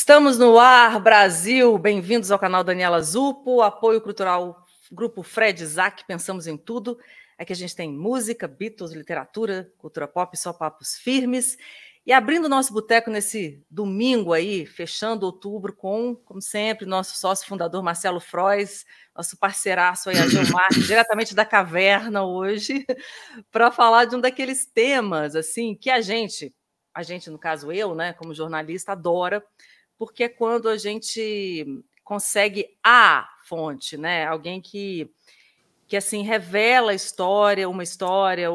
Estamos no ar, Brasil. Bem-vindos ao canal Daniela Zupo, apoio cultural Grupo Fred Isaac, pensamos em tudo. Aqui a gente tem música, Beatles, literatura, cultura pop, só papos firmes. E abrindo o nosso boteco nesse domingo aí, fechando outubro com, como sempre, nosso sócio fundador Marcelo Frois, nosso parceiraço aí, Ageu Marques, diretamente da caverna hoje, para falar de um daqueles temas assim que a gente, no caso eu, né, como jornalista, adora, porque é quando a gente consegue a fonte, né? Alguém que assim revela uma história,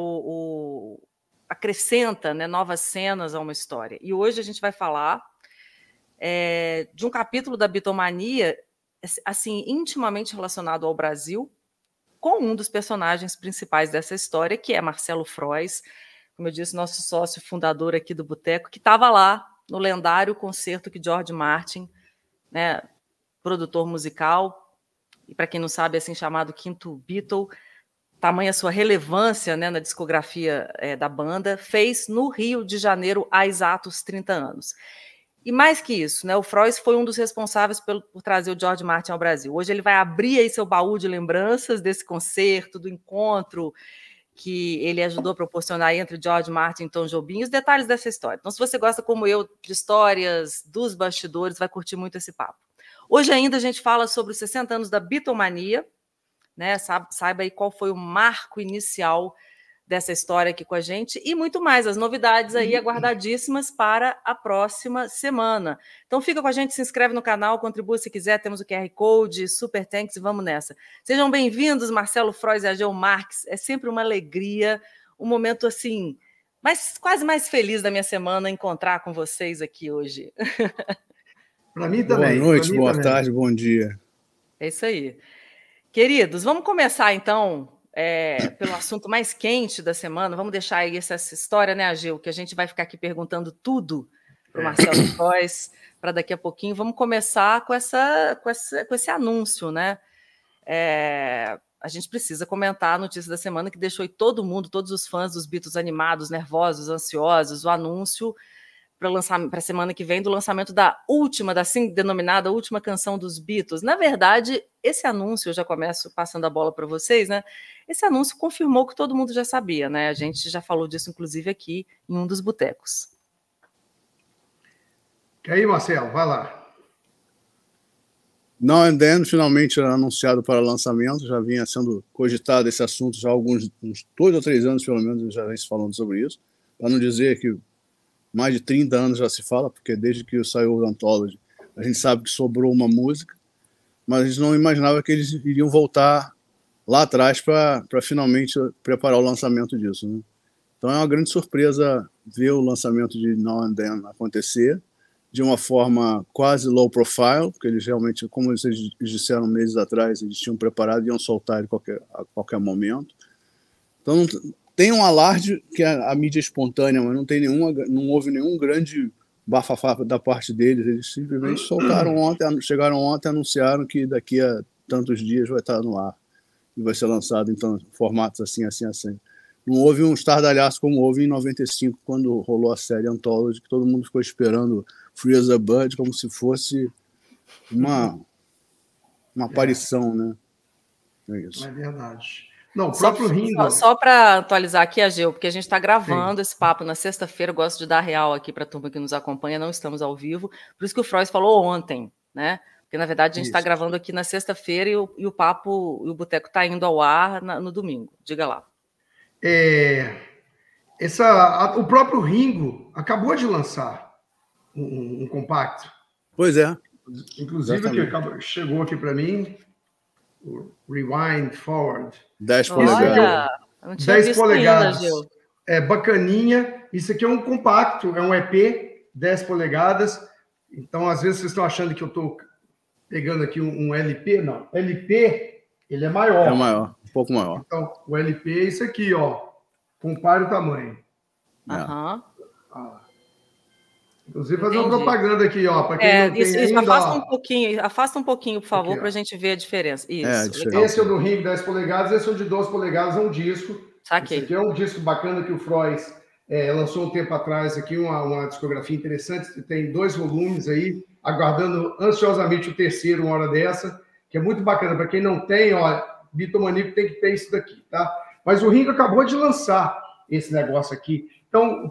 acrescenta, né, novas cenas a uma história. E hoje a gente vai falar de um capítulo da Beatlemania, assim, intimamente relacionado ao Brasil, com um dos personagens principais dessa história, que é Marcelo Frois, como eu disse, nosso sócio fundador aqui do Boteco, que estava lá no lendário concerto que George Martin, né, produtor musical, e para quem não sabe, assim chamado Quinto Beatle, tamanha sua relevância, né, na discografia da banda, fez no Rio de Janeiro há exatos 30 anos. E mais que isso, né, o Frois foi um dos responsáveis por trazer o George Martin ao Brasil. Hoje ele vai abrir aí seu baú de lembranças desse concerto, do encontro que ele ajudou a proporcionar entre George Martin e Tom Jobim, os detalhes dessa história. Então, se você gosta, como eu, de histórias dos bastidores, vai curtir muito esse papo. Hoje ainda a gente fala sobre os 60 anos da Beatlemania, né? Saiba aí qual foi o marco inicial dessa história aqui com a gente e muito mais, as novidades aí aguardadíssimas para a próxima semana. Então fica com a gente, se inscreve no canal, contribua se quiser, temos o QR Code, Super Thanks e vamos nessa. Sejam bem-vindos, Marcelo Frois e Ageu Marques, é sempre uma alegria, um momento assim, quase mais feliz da minha semana encontrar com vocês aqui hoje. Para mim também. Boa noite, boa tarde, bom dia. É isso aí. Queridos, vamos começar então pelo assunto mais quente da semana. Vamos deixar aí essa história, né, Ageu, que a gente vai ficar aqui perguntando tudo para o Marcelo Frois, para daqui a pouquinho. Vamos começar com esse anúncio, né? A gente precisa comentar a notícia da semana que deixou todo mundo, todos os fãs dos Beatles animados, nervosos, ansiosos, o anúncio para a semana que vem do lançamento da assim denominada última canção dos Beatles. Na verdade, esse anúncio, eu já começo passando a bola para vocês, né? Esse anúncio confirmou que todo mundo já sabia, né? A gente já falou disso, inclusive, aqui em um dos botecos. E aí, Marcelo, vai lá. Now and Then finalmente era anunciado para lançamento, já vinha sendo cogitado esse assunto já há uns 2 ou 3 anos, pelo menos, já vem se falando sobre isso, para não dizer que mais de 30 anos já se fala, porque desde que saiu o Anthology, a gente sabe que sobrou uma música, mas a gente não imaginava que eles iriam voltar lá atrás para finalmente preparar o lançamento disso, né? Então é uma grande surpresa ver o lançamento de Now and Then acontecer de uma forma quase low profile, porque eles realmente, como eles disseram meses atrás, eles tinham preparado e iam soltar ele a qualquer momento. Então tem um alarde que é a mídia espontânea, mas não houve nenhum grande bafafá da parte deles. Eles simplesmente chegaram ontem, anunciaram que daqui a tantos dias vai estar no ar e vai ser lançado em formatos assim. Não houve um estardalhaço como houve em 95, quando rolou a série Anthology, que todo mundo ficou esperando Free as a Bird como se fosse uma aparição, né? É isso. É verdade. Não, o próprio Ringo... Só para atualizar aqui, Ageu, porque a gente está gravando esse papo na sexta-feira, eu gosto de dar real aqui para a turma que nos acompanha, não estamos ao vivo, por isso que o Frois falou ontem, né? Porque, na verdade, a gente está gravando aqui na sexta-feira e o papo, e o Boteco está indo ao ar no domingo. Diga lá. O próprio Ringo acabou de lançar um compacto. Pois é. Inclusive, que chegou aqui para mim, o Rewind Forward. 10 polegadas. Olha, não tinha 10 visto polegadas. Ainda, Gil. É bacaninha. Isso aqui é um compacto, é um EP, 10 polegadas. Então, às vezes, vocês estão achando que eu estou pegando aqui um LP. Não, LP, ele é maior. É maior, um pouco maior. Então, o LP é isso aqui, ó. Compare o tamanho. Aham. Inclusive, fazer uma propaganda aqui, ó. Para quem não tem isso, ainda, afasta um pouquinho, por favor, para a gente ver a diferença. Isso. Esse é o do Ringo 10 polegadas, esse é o de 12 polegadas, é um disco. Saquei. Esse aqui é um disco bacana que o Frois lançou um tempo atrás aqui, uma discografia interessante, tem 2 volumes aí, aguardando ansiosamente o terceiro, uma hora dessa, que é muito bacana. Para quem não tem, ó, Bitomaníaco tem que ter isso daqui, tá? Mas o Ringo acabou de lançar esse negócio aqui. Então,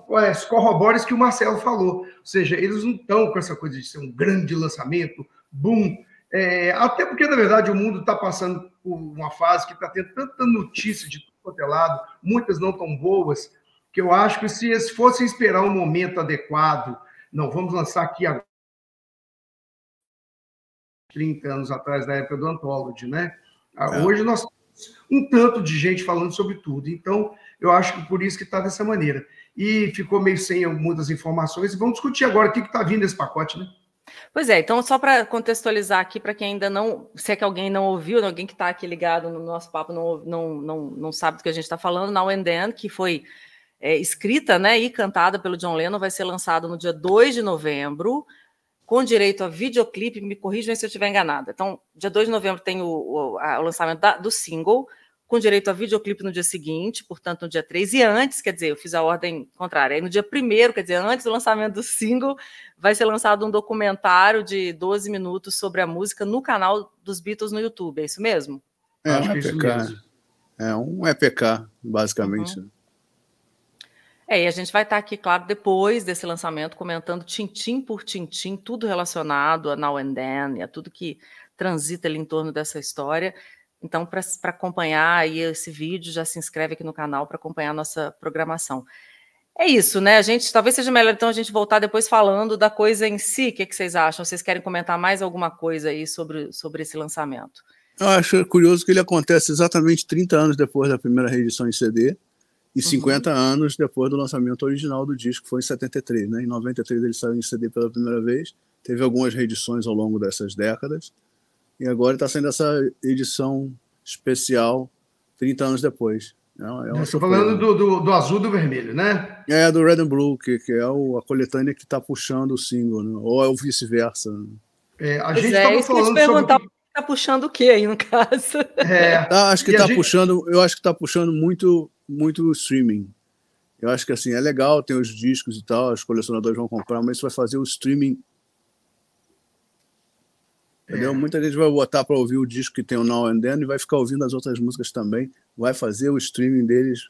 corrobora isso que o Marcelo falou. Ou seja, eles não estão com essa coisa de ser um grande lançamento, boom. Até porque, na verdade, o mundo está passando por uma fase que está tendo tanta notícia de tudo quanto é lado, muitas não tão boas, que eu acho que se eles fossem esperar um momento adequado, não, vamos lançar aqui agora, 30 anos atrás, da época do Anthology, né? Hoje nós temos um tanto de gente falando sobre tudo. Então, eu acho que por isso que está dessa maneira. E ficou meio sem muitas informações. E vamos discutir agora o que está vindo nesse pacote, né? Pois é, então só para contextualizar aqui, para quem ainda não, se é que alguém não ouviu, alguém que está aqui ligado no nosso papo não sabe do que a gente está falando, Now and Then, que foi escrita, né, e cantada pelo John Lennon, vai ser lançado no dia 2 de novembro, com direito a videoclipe, me corrijam se eu estiver enganada. Então, dia 2 de novembro tem o lançamento do single, com direito a videoclipe no dia seguinte, portanto, no dia 3, e antes, quer dizer, eu fiz a ordem contrária, aí no dia 1º, quer dizer, antes do lançamento do single, vai ser lançado um documentário de 12 minutos sobre a música no canal dos Beatles no YouTube, é isso mesmo? Acho que é isso mesmo. É um EPK, basicamente. Uhum. E a gente vai estar aqui, claro, depois desse lançamento, comentando tintim por tintim, tudo relacionado a Now and Then, e a tudo que transita ali em torno dessa história. Então, para acompanhar aí esse vídeo, já se inscreve aqui no canal para acompanhar a nossa programação. É isso, né? Talvez seja melhor, então, a gente voltar depois falando da coisa em si. O que vocês acham? Vocês querem comentar mais alguma coisa aí sobre esse lançamento? Eu acho curioso que ele acontece exatamente 30 anos depois da primeira reedição em CD e 50 anos depois do lançamento original do disco, que foi em 73, né? Em 93 ele saiu em CD pela primeira vez, teve algumas reedições ao longo dessas décadas, e agora está saindo essa edição especial 30 anos depois. Estou falando do azul e do vermelho, né? Do Red and Blue, que é a coletânea que está puxando o single, né? Ou é o vice-versa. A gente estava falando sobre... Está puxando o que aí, no caso? Acho que está puxando, eu acho que está puxando muito o streaming. Eu acho que assim, é legal, tem os discos e tal, os colecionadores vão comprar, mas isso vai fazer o streaming. Entendeu? Muita gente vai botar para ouvir o disco que tem o Now and Then e vai ficar ouvindo as outras músicas também. Vai fazer o streaming deles.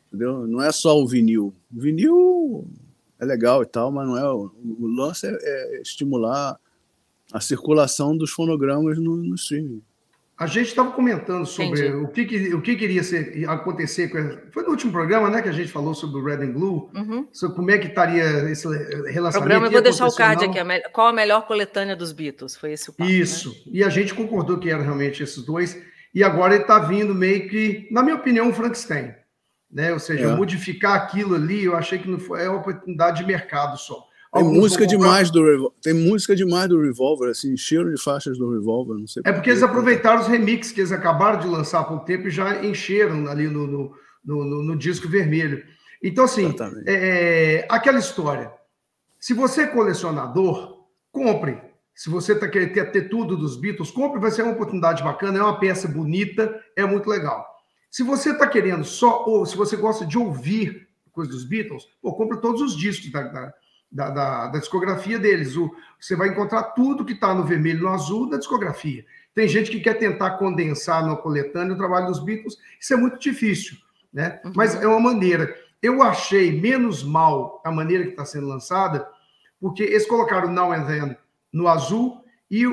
Entendeu? Não é só o vinil. O vinil é legal e tal, mas não é. O lance é estimular a circulação dos fonogramas no streaming. A gente estava comentando sobre o que queria acontecer. Foi no último programa, né, que a gente falou sobre o Red and Blue, sobre como é que estaria esse relacionamento. Programa, eu vou deixar o card aqui. Qual a melhor coletânea dos Beatles? Foi esse o papo, Isso. Né? E a gente concordou que eram realmente esses dois. E agora ele está vindo meio que, na minha opinião, um Frankenstein. Né? Ou seja, modificar aquilo ali, eu achei que não foi, é uma oportunidade de mercado só. Tem música demais do Revolver, assim, encheram de faixas do Revolver, não sei. Porque eles aproveitaram os remixes que eles acabaram de lançar há pouco tempo e já encheram ali no disco vermelho. Então, assim, aquela história. Se você é colecionador, compre. Se você está querendo ter tudo dos Beatles, compre, vai ser uma oportunidade bacana, é uma peça bonita, é muito legal. Se você está querendo ou se você gosta de ouvir coisa dos Beatles, compre todos os discos da discografia deles. Você vai encontrar tudo que está no vermelho e no azul da discografia. Tem gente que quer tentar condensar na coletânea o trabalho dos Beatles, isso é muito difícil, né? Mas é uma maneira. Eu achei menos mal a maneira que está sendo lançada, porque eles colocaram Now and Then no azul e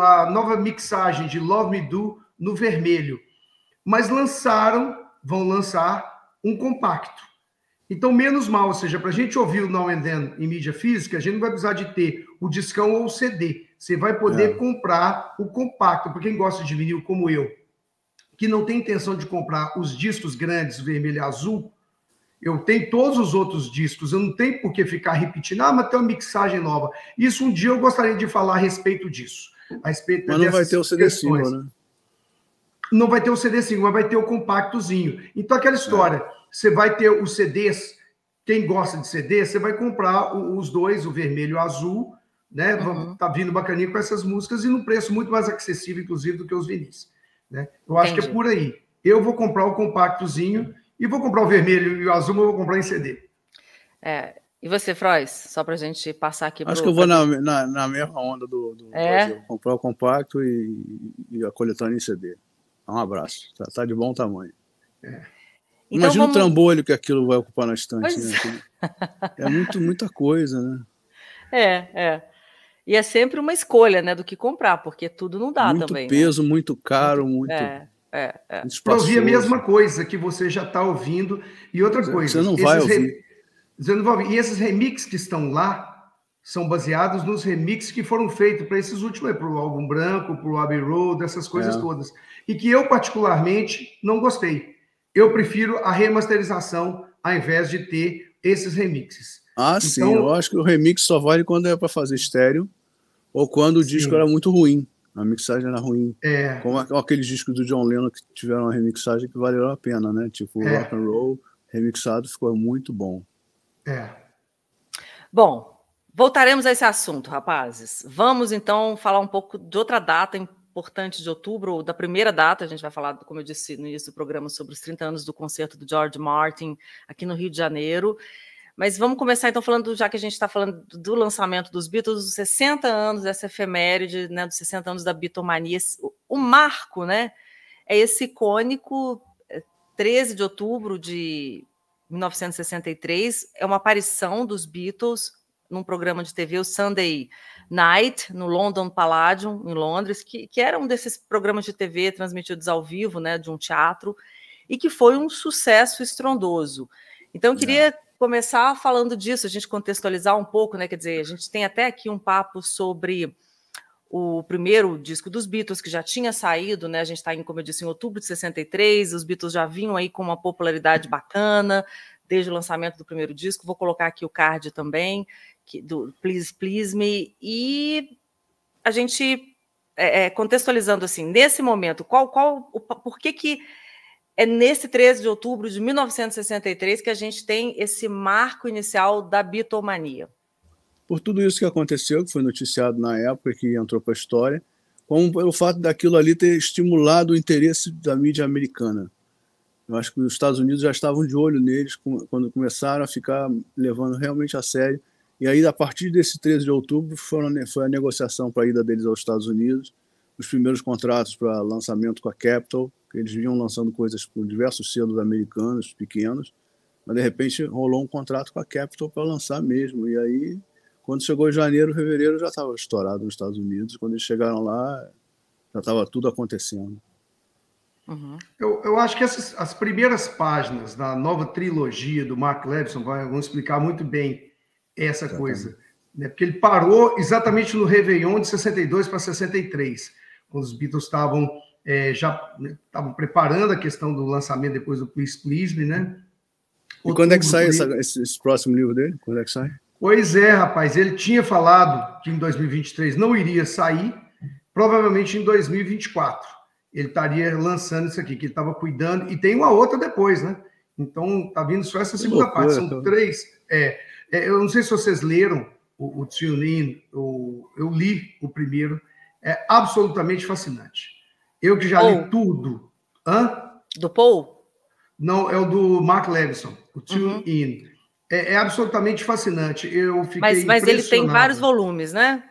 a nova mixagem de Love Me Do no vermelho. Mas vão lançar um compacto. Então, menos mal, ou seja, para a gente ouvir o Now and Then em mídia física, a gente não vai precisar de ter o discão ou o CD. Você vai poder comprar o compacto. Para quem gosta de vinil como eu, que não tem intenção de comprar os discos grandes, vermelho e azul, eu tenho todos os outros discos, eu não tenho por que ficar repetindo, mas tem uma mixagem nova. Isso um dia eu gostaria de falar a respeito disso. Mas não vai ter o CD single, né? Não vai ter o CD single, mas vai ter o compactozinho. Então, aquela história... Você vai ter os CDs, quem gosta de CD, você vai comprar os dois, o vermelho e o azul, né? Tá vindo bacaninha com essas músicas e num preço muito mais acessível, inclusive, do que os vinis. Né? Eu acho que é por aí. Eu vou comprar o compactozinho e vou comprar o vermelho e o azul, mas eu vou comprar em CD. E você, Frois? Só para a gente passar aqui. Acho que eu vou na mesma onda do Brasil. Comprar o compacto e a coletânea em CD. Um abraço. Tá de bom tamanho. Então, imagina o trambolho que aquilo vai ocupar na estante. Né? É muita coisa, né? E é sempre uma escolha, né, do que comprar, porque tudo não dá muito também. Muito peso, né? muito caro, muito para ouvir a mesma coisa que você já está ouvindo. E outra coisa, você não vai ouvir. Você não vai ouvir. E esses remixes que estão lá são baseados nos remixes que foram feitos para esses últimos, para o Álbum Branco, para o Abbey Road, essas coisas todas. E que eu, particularmente, não gostei. Eu prefiro a remasterização ao invés de ter esses remixes. Sim. Eu acho que o remix só vale quando é para fazer estéreo ou quando o disco era muito ruim. A mixagem era ruim. Como aqueles discos do John Lennon que tiveram uma remixagem que valeu a pena, né? Tipo, o Rock and Roll remixado ficou muito bom. Bom, voltaremos a esse assunto, rapazes. Vamos, então, falar um pouco de outra data importante de outubro, ou da primeira data. A gente vai falar, como eu disse no início do programa, sobre os 30 anos do concerto do George Martin aqui no Rio de Janeiro. Mas vamos começar, então, falando, já que a gente está falando do lançamento dos Beatles, dos 60 anos dessa efeméride, né, dos 60 anos da Beatlemania. O marco, né, é esse icônico 13 de outubro de 1963, é uma aparição dos Beatles num programa de TV, o Sunday Night, no London Palladium, em Londres, que era um desses programas de TV transmitidos ao vivo, né, de um teatro, e que foi um sucesso estrondoso. Então, eu queria começar falando disso, a gente contextualizar um pouco, né? Quer dizer, a gente tem até aqui um papo sobre o primeiro disco dos Beatles, que já tinha saído, né? A gente está, como eu disse, em outubro de 63, os Beatles já vinham aí com uma popularidade bacana, desde o lançamento do primeiro disco. Vou colocar aqui o card também, do Please Please Me, e a gente, contextualizando assim, nesse momento, por que é nesse 13 de outubro de 1963 que a gente tem esse marco inicial da Beatlemania? Por tudo isso que aconteceu, que foi noticiado na época, que entrou para a história, como pelo fato daquilo ali ter estimulado o interesse da mídia americana. Eu acho que os Estados Unidos já estavam de olho neles quando começaram a ficar levando realmente a sério. E aí, a partir desse 13 de outubro, foi a negociação para a ida deles aos Estados Unidos, os primeiros contratos para lançamento com a Capitol. Eles vinham lançando coisas por diversos selos americanos, pequenos, mas de repente rolou um contrato com a Capitol para lançar mesmo. E aí, quando chegou em janeiro, fevereiro, já estava estourado nos Estados Unidos. Quando eles chegaram lá, já estava tudo acontecendo. Uhum. Eu acho que as primeiras páginas da nova trilogia do Mark Levinson vão explicar muito bem essa coisa. Né? Porque ele parou exatamente no Réveillon de 62 para 63, quando os Beatles estavam... já estavam preparando a questão do lançamento depois do Please Please Me, né? E quando é que sai esse próximo livro dele? Quando é que sai? Pois é, rapaz, ele tinha falado que em 2023 não iria sair, provavelmente em 2024 ele estaria lançando isso aqui, que ele estava cuidando, e tem uma outra depois, né? Então, tá vindo só essa segunda parte, são 3. Eu não sei se vocês leram o Tune In, eu li o primeiro, é absolutamente fascinante. Eu que já li tudo. Do Paul? Não, é o do Mark Levinson, o Tune In. É absolutamente fascinante. Eu fiquei mas ele tem vários volumes, né?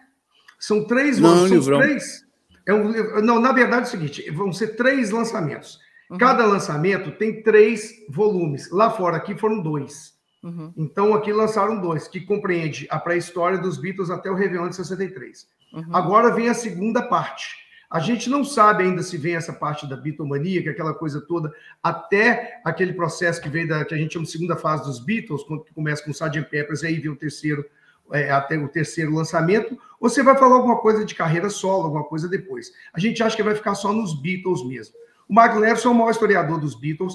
São 3 volumes. São 3. Não, na verdade é o seguinte, vão ser 3 lançamentos. Cada lançamento tem 3 volumes. Lá fora, aqui foram 2. Então, aqui lançaram 2, que compreende a pré-história dos Beatles até o Réveillon de 63. Agora vem a segunda parte. A gente não sabe ainda se vem essa parte da Beatlemania, que é aquela coisa toda, até aquele processo que vem que a gente chama de segunda fase dos Beatles, quando começa com o Sgt. Pepper's, aí vem o terceiro, até o terceiro lançamento, ou você vai falar alguma coisa de carreira solo, alguma coisa depois. A gente acha que vai ficar só nos Beatles mesmo. O Mark Levinson é o maior historiador dos Beatles.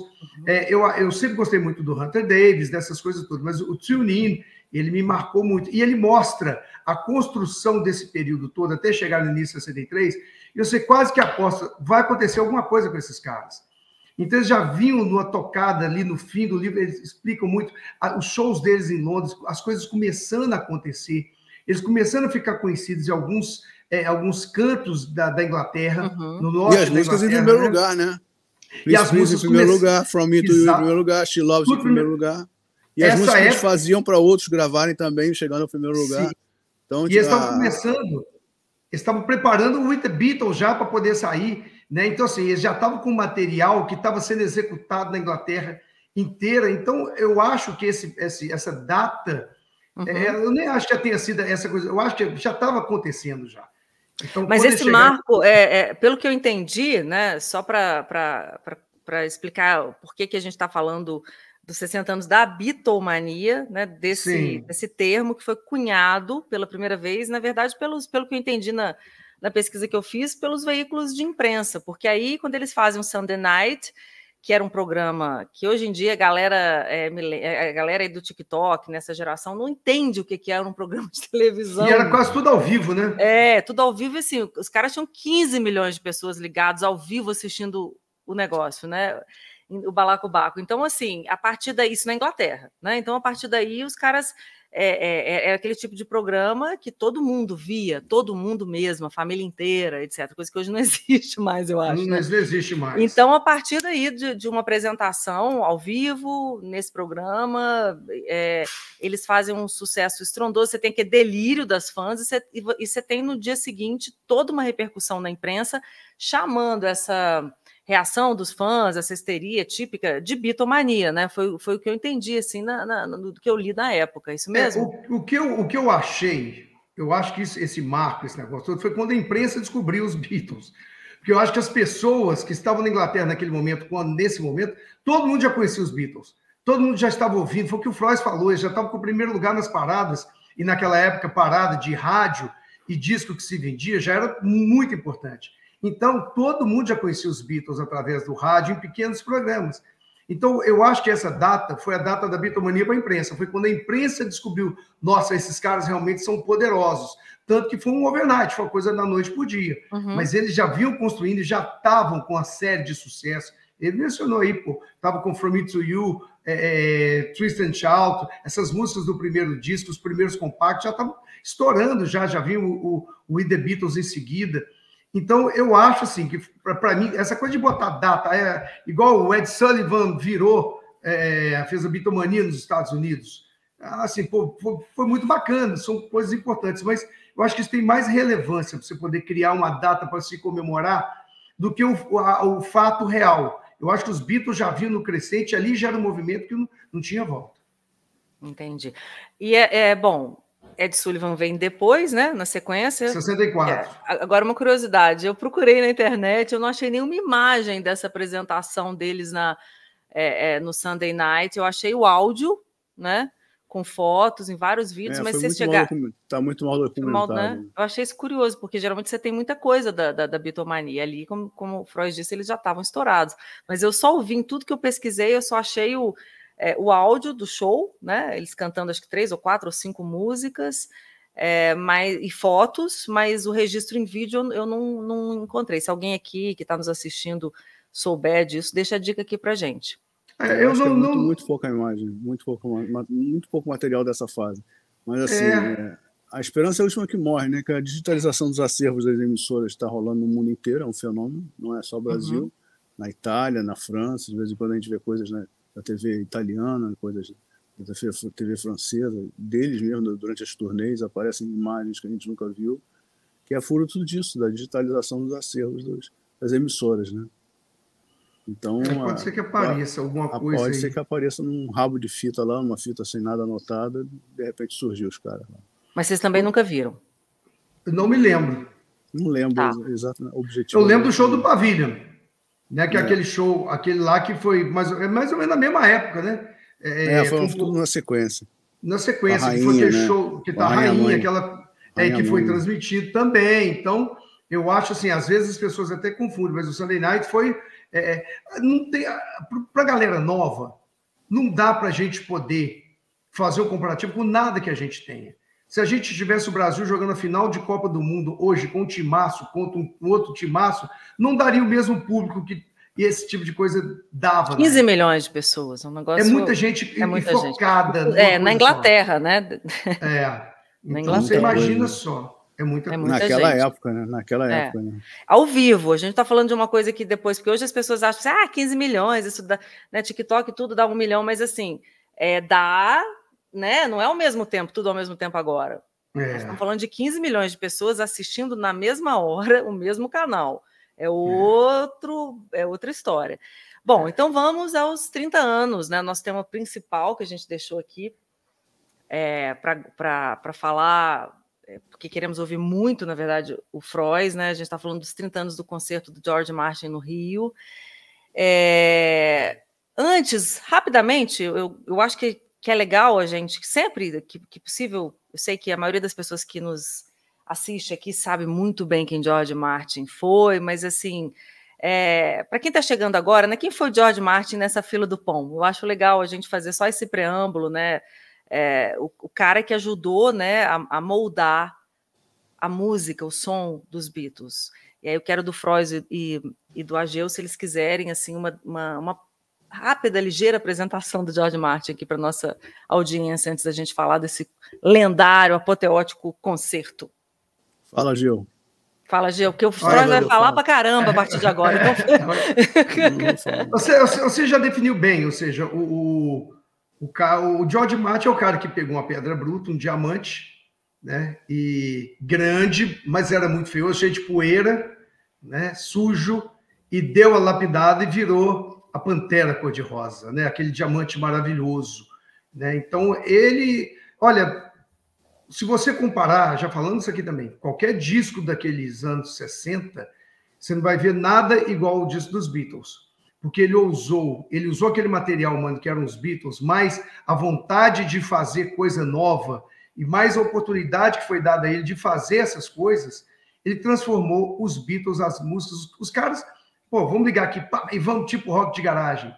Eu sempre gostei muito do Hunter Davis, dessas coisas todas, mas o Tune In, ele me marcou muito. E ele mostra a construção desse período todo, até chegar no início de 63, e você quase que aposta, vai acontecer alguma coisa com esses caras. Então, eles já vinham numa tocada ali no fim do livro, eles explicam muito os shows deles em Londres, as coisas começando a acontecer, eles começando a ficar conhecidos em alguns cantos da Inglaterra, no norte. E as músicas em primeiro lugar, né? E as músicas em primeiro lugar, From Me to You em primeiro lugar, She Loves em primeiro lugar. E as músicas eles faziam para outros gravarem também, chegando ao primeiro lugar. Sim. Então, e eles estavam começando, eles estavam preparando o With the Beatles já para poder sair, né? Então, assim, eles já estavam com material que estava sendo executado na Inglaterra inteira. Então, eu acho que essa data, eu nem acho que já tenha sido essa coisa, eu acho que já estava acontecendo já. Então, mas esse marco, pelo que eu entendi, né, só para explicar por que a gente está falando dos 60 anos da bitomania, né, desse termo que foi cunhado pela primeira vez, na verdade, pelo que eu entendi na pesquisa que eu fiz, pelos veículos de imprensa, porque aí, quando eles fazem o Sunday Night, que era um programa que hoje em dia a galera aí do TikTok, nessa geração, não entende o que era um programa de televisão. E era quase tudo ao vivo, né? Tudo ao vivo, assim, os caras tinham 15 milhões de pessoas ligadas ao vivo assistindo o negócio, né? O balacobaco. Então, assim, a partir daí, isso na Inglaterra, né? Então, a partir daí, os caras... É aquele tipo de programa que todo mundo via, todo mundo mesmo, a família inteira, etc. Coisa que hoje não existe mais, eu acho. Não existe mais. Então, a partir daí de uma apresentação ao vivo, nesse programa, eles fazem um sucesso estrondoso, você tem aquele delírio das fãs, e você tem no dia seguinte toda uma repercussão na imprensa, chamando essa reação dos fãs, essa histeria típica de bitomania, né? Foi o que eu entendi, assim, do que eu li na época, isso mesmo? O que eu achei, eu acho que esse marco, esse negócio todo, foi quando a imprensa descobriu os Beatles. Porque eu acho que as pessoas que estavam na Inglaterra naquele momento, nesse momento, todo mundo já conhecia os Beatles. Todo mundo já estava ouvindo, foi o que o Frois falou, eles já estavam com o primeiro lugar nas paradas, e naquela época, parada de rádio e disco que se vendia já era muito importante. Então, todo mundo já conhecia os Beatles através do rádio, em pequenos programas. Então, eu acho que essa data foi a data da bitomania para a imprensa. Foi quando a imprensa descobriu, nossa, esses caras realmente são poderosos. Tanto que foi um overnight, foi uma coisa da noite para o dia. Mas eles já vinham construindo e já estavam com uma série de sucesso. Ele mencionou aí, estava com From Me to You, Twist and Shout, essas músicas do primeiro disco, os primeiros compactos, já estavam estourando, já vinha o We The Beatles em seguida. Então, eu acho assim que, para mim, essa coisa de botar data, igual o Ed Sullivan fez a bitomania nos Estados Unidos, assim, foi muito bacana, são coisas importantes, mas eu acho que isso tem mais relevância para você poder criar uma data para se comemorar do que o fato real. Eu acho que os Beatles já vinham no crescente, ali já era um movimento que não tinha volta. Entendi. E bom... Ed Sullivan vem depois, né? Na sequência. 64. Agora, uma curiosidade. Eu procurei na internet, eu não achei nenhuma imagem dessa apresentação deles no Sunday Night. Eu achei o áudio, né? Com fotos em vários vídeos, mas se chegar... Está muito mal documentado. Né? Eu achei isso curioso, porque geralmente você tem muita coisa da bitomania ali, como o Freud disse, eles já estavam estourados. Mas eu só ouvi em tudo que eu pesquisei, eu só achei o áudio do show, né? Eles cantando acho que 3 ou 4 ou 5 músicas e fotos, mas o registro em vídeo eu não encontrei. Se alguém aqui que está nos assistindo souber disso, deixa a dica aqui para gente. Eu acho que muito pouca imagem, muito pouco material dessa fase. Mas assim, a esperança é a última que morre, né? Que a digitalização dos acervos das emissoras está rolando no mundo inteiro, é um fenômeno, não é só o Brasil, na Itália, na França, de vez em quando a gente vê coisas, né, da TV italiana, coisas da TV francesa, deles mesmo, durante as turnês, aparecem imagens que a gente nunca viu, que é fruto disso, da digitalização dos acervos das emissoras, né? Então, pode ser que apareça alguma coisa pode aí. ser que apareça num rabo de fita lá, uma fita sem nada anotada, de repente surgiu os caras lá. Mas vocês também nunca viram? Eu não me lembro. Não lembro exatamente o objetivo. Eu lembro do show do Pavilion, né? Que é aquele show, aquele lá que foi mais ou menos na mesma época, né? Foi tudo na sequência. Na sequência, rainha, que foi aquele né? show que tá a rainha, aquela que foi mãe. transmitido também. Então, eu acho assim, às vezes as pessoas até confundem, mas o Sunday Night foi. Não tem. Para a galera nova, não dá para a gente poder fazer um comparativo com nada que a gente tenha. Se a gente tivesse o Brasil jogando a final de Copa do Mundo hoje com um timaço contra um outro timaço, não daria o mesmo público que esse tipo de coisa dava. 15 milhões de pessoas, um negócio... É muita gente focada. Na Inglaterra, né? Então você imagina só. É muita coisa. Naquela época, né? Naquela época, né? Ao vivo, a gente está falando de uma coisa que depois, porque hoje as pessoas acham 15 milhões, isso dá, né, TikTok tudo dá 1 milhão, mas assim, né? Não é ao mesmo tempo, tudo ao mesmo tempo agora. Nós estamos falando de 15 milhões de pessoas assistindo na mesma hora o mesmo canal. É outra história. Bom, então vamos aos 30 anos, né? Nosso tema principal que a gente deixou aqui para falar, porque queremos ouvir muito, na verdade, o Frois, né? A gente está falando dos 30 anos do concerto do George Martin no Rio. Antes, rapidamente, eu acho que é legal a gente, sempre que possível, eu sei que a maioria das pessoas que nos assiste aqui sabe muito bem quem George Martin foi, mas assim, para quem está chegando agora, né, quem foi o George Martin nessa fila do pão? Eu acho legal a gente fazer só esse preâmbulo, né? O cara que ajudou, né, a moldar a música, o som dos Beatles. E aí eu quero do Frois e do Ageu, se eles quiserem, assim, uma rápida, ligeira apresentação do George Martin aqui para nossa audiência, antes da gente falar desse lendário, apoteótico concerto. Fala, Gil. Fala, Gil, porque o Frois vai falar para caramba a partir de agora. Então... Você já definiu bem, ou seja, o George Martin é o cara que pegou uma pedra bruta, um diamante, né? E grande, mas era muito feio, cheio de poeira, né? Sujo, e deu a lapidada e virou a pantera cor-de-rosa, né? Aquele diamante maravilhoso, né? Então ele, olha, se você comparar, já falando isso aqui também, qualquer disco daqueles anos 60, você não vai ver nada igual ao disco dos Beatles, porque ele usou aquele material humano que eram os Beatles, mais a vontade de fazer coisa nova e mais a oportunidade que foi dada a ele de fazer essas coisas, ele transformou os Beatles, as músicas, os caras, pô, vamos ligar aqui, pá, e vamos tipo rock de garagem.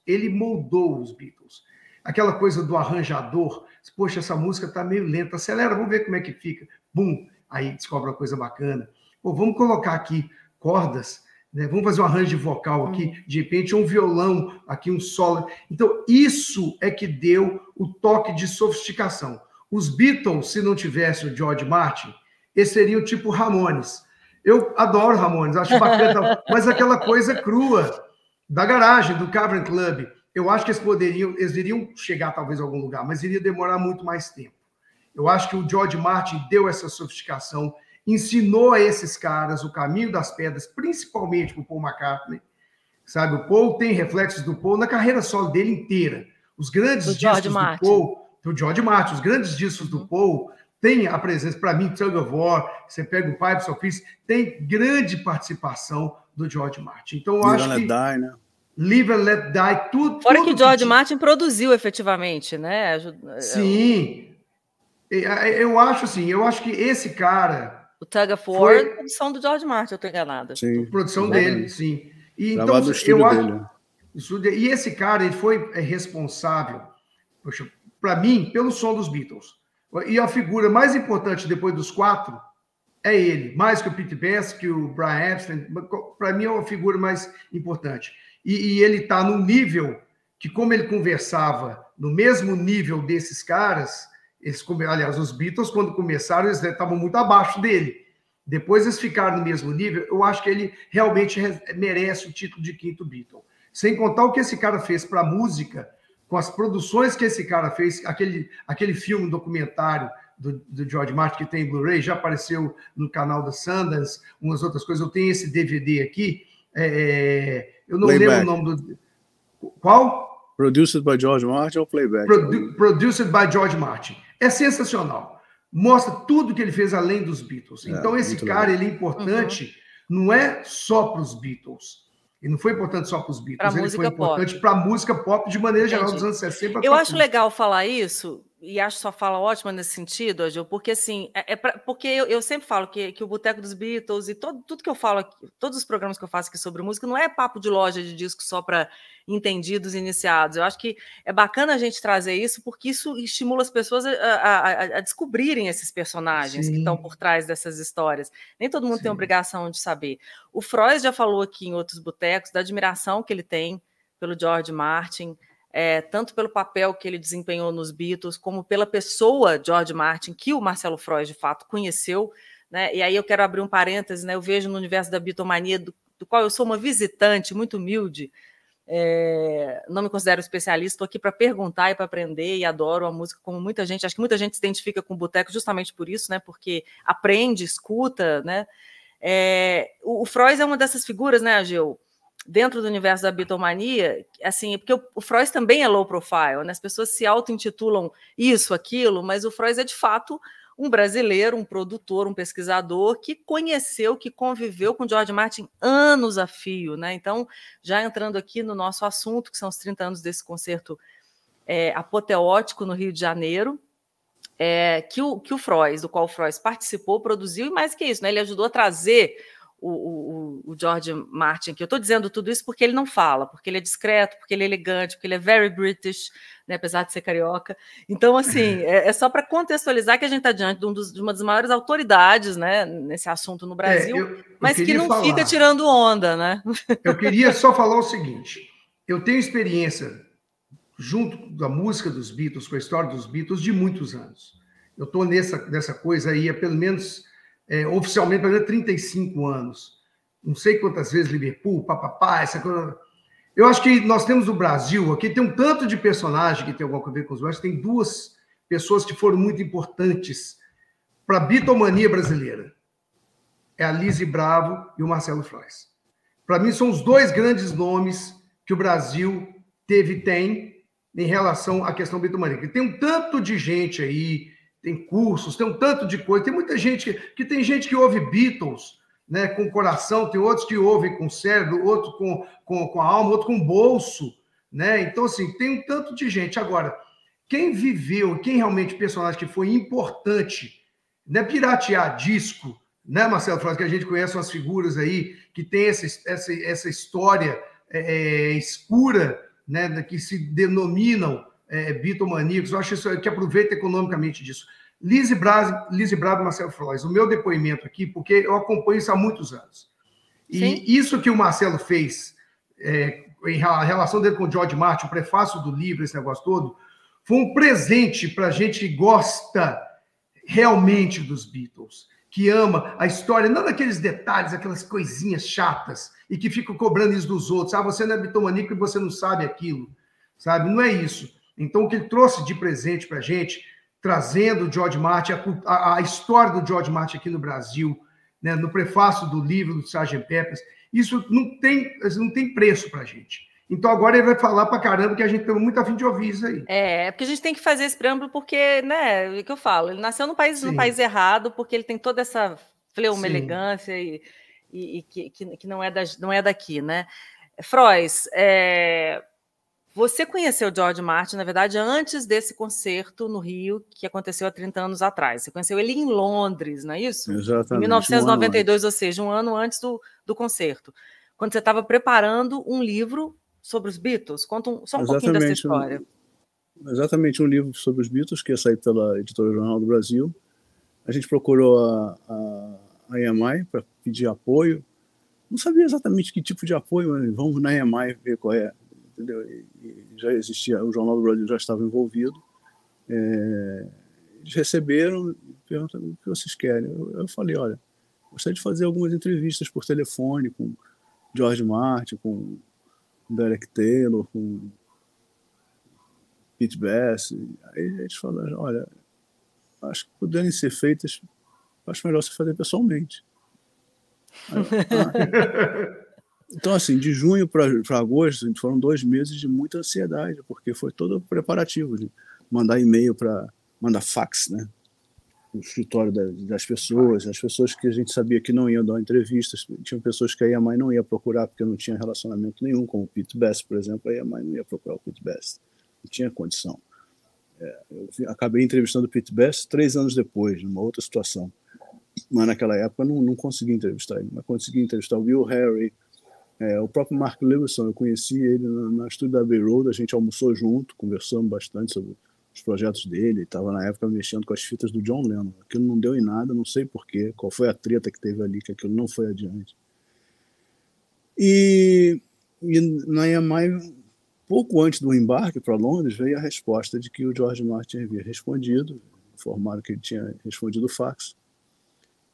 Ele moldou os Beatles. Aquela coisa do arranjador, poxa, essa música tá meio lenta, acelera, vamos ver como é que fica. Bum, aí descobre uma coisa bacana. Pô, vamos colocar aqui cordas, né? Vamos fazer um arranjo de vocal aqui, de repente um violão, aqui um solo. Então, isso é que deu o toque de sofisticação. Os Beatles, se não tivesse o George Martin, eles seriam tipo Ramones. Eu adoro Ramones, acho bacana, mas aquela coisa crua da garagem, do Cavern Club, eu acho que eles iriam chegar talvez a algum lugar, mas iria demorar muito mais tempo. Eu acho que o George Martin deu essa sofisticação, ensinou a esses caras o caminho das pedras, principalmente para o Paul McCartney, sabe? O Paul tem reflexos do Paul na carreira solo dele inteira. Os grandes discos do Paul, do George Martin, os grandes discos do Paul tem a presença, para mim, Tug of War, você pega o Pipes of Peace, tem grande participação do George Martin. Então, eu acho que... Die, né? Live and Let Die, tudo... Fora que o George Martin produziu efetivamente, né? Sim. Eu acho assim, eu acho que esse cara... O Tug of War é produção do George Martin, eu estou enganada. Sim. Produção dele, sim. E, então, eu acho... E esse cara, ele foi responsável, para mim, pelo som dos Beatles. E a figura mais importante depois dos quatro é ele, mais que o Pete Best, que o Brian Epstein, para mim é a figura mais importante. E ele está num nível que, como ele conversava no mesmo nível desses caras, aliás, os Beatles, quando começaram, eles estavam muito abaixo dele. Depois eles ficaram no mesmo nível, eu acho que ele realmente merece o título de quinto Beatle. Sem contar o que esse cara fez para a música, com as produções que esse cara fez, aquele filme documentário do George Martin, que tem Blu-ray, já apareceu no canal da Sundance, umas outras coisas. Eu tenho esse DVD aqui, eu não lembro o nome do... Qual? Produced by George Martin ou Playback? Produced by George Martin. É sensacional. Mostra tudo que ele fez além dos Beatles. Então, esse cara, ele é importante, não é só para os Beatles. Ele não foi importante só para os Beatles, ele foi importante para a música pop de maneira geral dos anos 60. Eu acho legal falar isso, e acho sua fala ótima nesse sentido, Agil, porque assim, porque eu sempre falo que o Boteco dos Beatles e tudo que eu falo aqui, todos os programas que eu faço aqui sobre música, não é papo de loja de disco só para entendidos iniciados. Eu acho que é bacana a gente trazer isso, porque isso estimula as pessoas a descobrirem esses personagens que estão por trás dessas histórias. Nem todo mundo tem obrigação de saber. O Frois já falou aqui em outros botecos da admiração que ele tem pelo George Martin, tanto pelo papel que ele desempenhou nos Beatles, como pela pessoa George Martin, que o Marcelo Frois, de fato, conheceu, né? E aí eu quero abrir um parêntese, né? Eu vejo no universo da Beatlemania, do qual eu sou uma visitante muito humilde, Não me considero especialista, estou aqui para perguntar e para aprender, e adoro a música como muita gente. Acho que muita gente se identifica com o boteco justamente por isso, né? Porque aprende, escuta, né? O Frois é uma dessas figuras, né, Ageu? Dentro do universo da Beatlemania, assim, porque o Frois também é low profile, né? As pessoas se auto-intitulam isso, aquilo, mas o Frois é de fato um brasileiro, um produtor, um pesquisador que conheceu, que conviveu com George Martin anos a fio, né? Então, já entrando aqui no nosso assunto, que são os 30 anos desse concerto apoteótico no Rio de Janeiro, que o Frois, do qual o Frois participou, produziu, e mais que isso, né? Ele ajudou a trazer o George Martin aqui. Eu estou dizendo tudo isso porque ele não fala, porque ele é discreto, porque ele é elegante, porque ele é very British, né, apesar de ser carioca. Então, assim, é só para contextualizar que a gente está diante de uma das maiores autoridades, né, nesse assunto no Brasil, mas que não fica tirando onda, né? Eu queria só falar o seguinte: eu tenho experiência junto da música dos Beatles, com a história dos Beatles, de muitos anos. Eu estou nessa coisa aí há pelo menos, oficialmente, pelo menos 35 anos. Não sei quantas vezes Liverpool, papapá, essa coisa. Eu acho que nós temos no Brasil, aqui tem um tanto de personagem que tem alguma coisa a ver com os Beatles, tem duas pessoas que foram muito importantes para a Beatlemania brasileira. É a Lizzy Bravo e o Marcelo Frois. Para mim, são os dois grandes nomes que o Brasil tem em relação à questão Beatlemania. Tem um tanto de gente aí, tem cursos, tem um tanto de coisa, tem muita gente que tem gente que ouve Beatles, né, com o coração, tem outros que ouvem com o cérebro, outro com a alma, outro com o bolso, né? Então, assim, tem um tanto de gente. Agora, quem viveu, quem realmente personagem que foi importante, né, piratear disco, né, Marcelo Frois, que a gente conhece umas figuras aí que tem essa história escura, né, que se denominam bitomaníacos. Eu acho isso que aproveita economicamente disso. Lizzy Bravo e Marcelo Frois, o meu depoimento aqui, porque eu acompanho isso há muitos anos. E Sim. Isso que o Marcelo fez em relação dele com o George Martin, o prefácio do livro, esse negócio todo, foi um presente para a gente que gosta realmente dos Beatles, que ama a história, não daqueles detalhes, aquelas coisinhas chatas, e que ficam cobrando isso dos outros. Ah, você não é bitomaníaco e você não sabe aquilo, sabe? Não é isso. Então, o que ele trouxe de presente para a gente, trazendo o George Martin, a história do George Martin aqui no Brasil, né, no prefácio do livro do Sgt. Pepper's, isso não tem preço para a gente. Então, agora ele vai falar para caramba que a gente tem muito a fim de ouvir isso aí. Porque a gente tem que fazer esse preâmbulo porque, né, é o que eu falo, ele nasceu num país errado, porque ele tem toda essa fleuma, elegância e que não é daqui, né? Frois, você conheceu o George Martin, na verdade, antes desse concerto no Rio, que aconteceu há 30 anos atrás. Você conheceu ele em Londres, não é isso? Exatamente. Em 1992, ou seja, um ano antes do concerto. Quando você estava preparando um livro sobre os Beatles. Conta só um pouquinho dessa história. Exatamente, um livro sobre os Beatles, que ia sair pela Editora Jornal do Brasil. A gente procurou a EMI para pedir apoio. Não sabia exatamente que tipo de apoio, mas vamos na EMI ver qual é. Entendeu? E já existia, o Jornal do Brasil já estava envolvido. Eles receberam e perguntaram o que vocês querem. Eu falei, olha, gostaria de fazer algumas entrevistas por telefone com George Martin, com Derek Taylor, com Pete Best. Aí eles falaram, olha, acho que puderem ser feitas, acho melhor você fazer pessoalmente. Então, assim, de junho para agosto, foram 2 meses de muita ansiedade, porque foi todo preparativo de mandar e-mail mandar fax, né? No escritório das pessoas, as pessoas que a gente sabia que não iam dar entrevistas, tinham pessoas que a EMI não ia procurar porque não tinha relacionamento nenhum, como o Pete Best, por exemplo, a EMI não ia procurar o Pete Best, não tinha condição. Eu acabei entrevistando o Pete Best 3 anos depois, numa outra situação, mas naquela época não consegui entrevistar ele, mas consegui entrevistar o Will Harry, o próprio Mark Lewisohn. Eu conheci ele na estúdio da Abbey Road, a gente almoçou junto, conversamos bastante sobre os projetos dele, estava na época mexendo com as fitas do John Lennon. Aquilo não deu em nada, não sei porquê, qual foi a treta que teve ali, que aquilo não foi adiante. E na EMI, pouco antes do embarque para Londres, veio a resposta de que o George Martin havia respondido, informaram que ele tinha respondido o fax,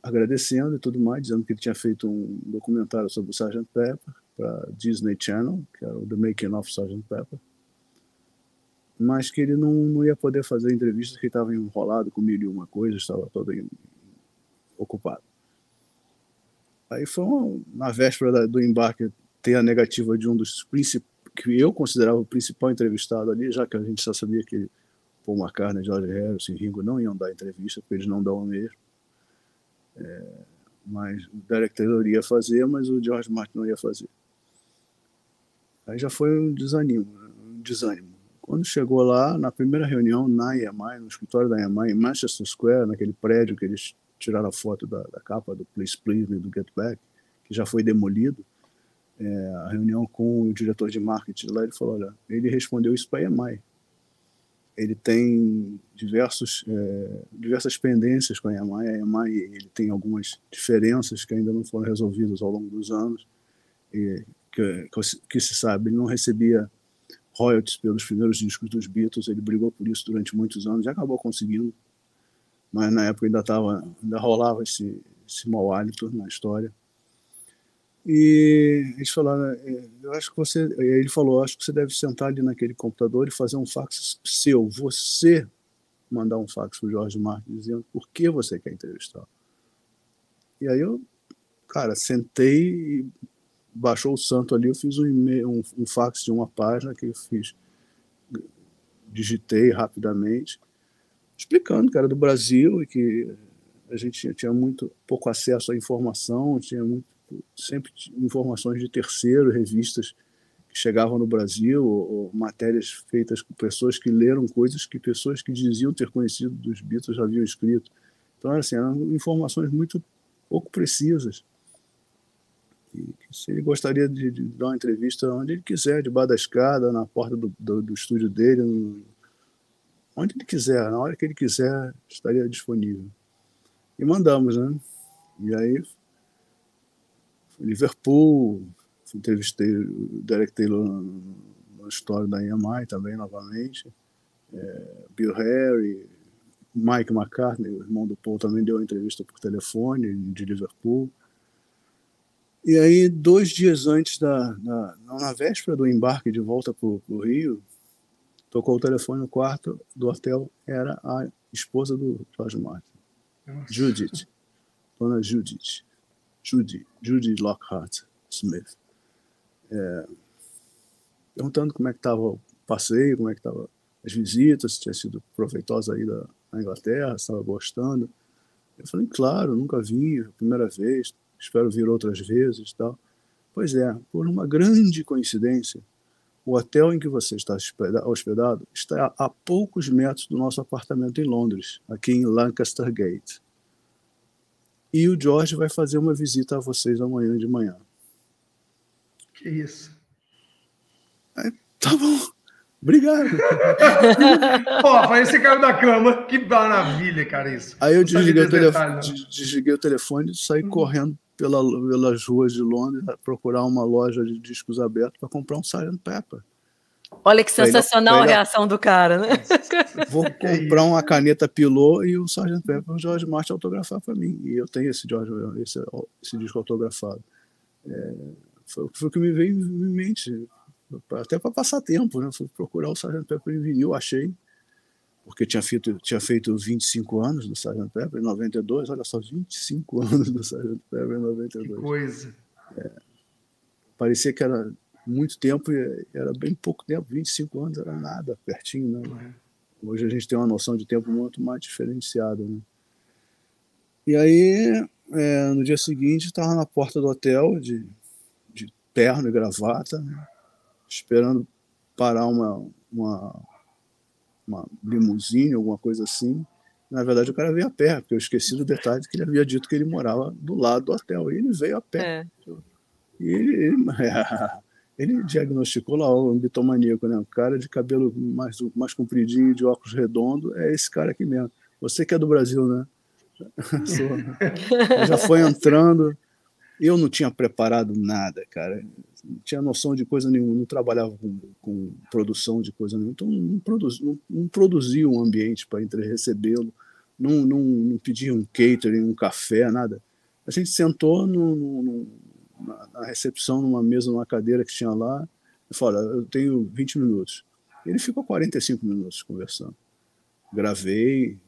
agradecendo e tudo mais, dizendo que ele tinha feito um documentário sobre o Sgt. Pepper, para Disney Channel, que era o The Making of Sgt. Pepper, mas que ele não ia poder fazer entrevista, que estava enrolado com mil e uma coisa, estava todo ocupado. Aí foi na véspera do embarque ter a negativa de um dos que eu considerava o principal entrevistado ali, já que a gente já sabia que Paul McCartney, George Harrison e Ringo não iam dar entrevista, porque eles não dão mesmo. Mas o Derek Taylor ia fazer, mas o George Martin não ia fazer. Aí já foi um desânimo. Quando chegou lá, na primeira reunião na EMI, no escritório da EMI, em Manchester Square, naquele prédio que eles tiraram a foto da capa do Please Please Me, do Get Back, que já foi demolido, a reunião com o diretor de marketing lá, ele falou, olha, ele respondeu isso para a EMI. Ele tem diversas pendências com a EMI, ele tem algumas diferenças que ainda não foram resolvidas ao longo dos anos, e que se sabe, ele não recebia royalties pelos primeiros discos dos Beatles, ele brigou por isso durante muitos anos e acabou conseguindo, mas na época ainda rolava esse mau hálito na história. E eles falaram, ele falou, acho que você deve sentar ali naquele computador e fazer um fax seu, você mandar um fax para o George Martin dizendo por que você quer entrevistar. E aí eu, cara, sentei e baixou o santo ali, eu fiz um fax de uma página que eu digitei rapidamente, explicando que era do Brasil e que a gente tinha muito pouco acesso à informação, sempre informações de terceiro, revistas que chegavam no Brasil, ou matérias feitas por pessoas que leram coisas que pessoas que diziam ter conhecido dos Beatles já haviam escrito. Então, assim, eram informações muito pouco precisas. E se ele gostaria de dar uma entrevista onde ele quiser, debaixo da escada, na porta do estúdio dele, onde ele quiser, na hora que ele quiser, estaria disponível. E mandamos, né? E aí, Liverpool, entrevistei o Derek Taylor na história da EMI também, novamente, Bill Harry, Mike McCartney, o irmão do Paul, também deu uma entrevista por telefone de Liverpool. E aí, 2 dias antes, na véspera do embarque de volta para o Rio, tocou o telefone no quarto do hotel, era a esposa do George Martin, Judith, dona Judith. Judy Lockhart Smith, perguntando como é que estava o passeio, como é que estavam as visitas, se tinha sido proveitosa aí na Inglaterra, se estava gostando. Eu falei, claro, nunca vim, primeira vez, espero vir outras vezes e tal. Pois é, por uma grande coincidência, o hotel em que você está hospedado está a poucos metros do nosso apartamento em Londres, aqui em Lancaster Gate. E o George vai fazer uma visita a vocês amanhã de manhã. Que isso? Aí, tá bom, obrigado. Pô, aí você caiu da cama. Que maravilha, cara, isso. Aí eu desliguei o telefone e saí correndo pelas ruas de Londres a procurar uma loja de discos abertos para comprar um Sgt. Pepper. Olha que sensacional a reação do cara, né? Vou comprar uma caneta Pilot e o Sgt. Pepper, o George Martin autografar para mim. E eu tenho esse disco autografado. Foi o que me veio em mente, até para passar tempo, né? Fui procurar o Sgt. Pepper em vinil, achei, porque tinha feito 25 anos do Sgt. Pepper em 92, olha só, 25 anos do Sgt. Pepper em 92. Que coisa. Parecia que era muito tempo e era bem pouco tempo, 25 anos era nada, pertinho, né? Hoje a gente tem uma noção de tempo muito mais diferenciada, né? E aí, no dia seguinte, estava na porta do hotel de terno e gravata, né? Esperando parar uma limusine, alguma coisa assim. Na verdade, o cara veio a pé, porque eu esqueci do detalhe que ele havia dito que ele morava do lado do hotel, e ele veio a pé. E ele diagnosticou lá um bitomaníaco, né? Um cara de cabelo mais compridinho, de óculos redondos, é esse cara aqui mesmo. Você que é do Brasil, né? Já foi entrando. Eu não tinha preparado nada, cara. Não tinha noção de coisa nenhuma. Não trabalhava com produção de coisa nenhuma. Então não produzia um ambiente para recebê-lo. Não pedia um catering, um café, nada. A gente sentou na recepção, numa mesa, numa cadeira que tinha lá. Ele falou: olha, eu tenho 20 minutos. Ele ficou 45 minutos conversando. Gravei,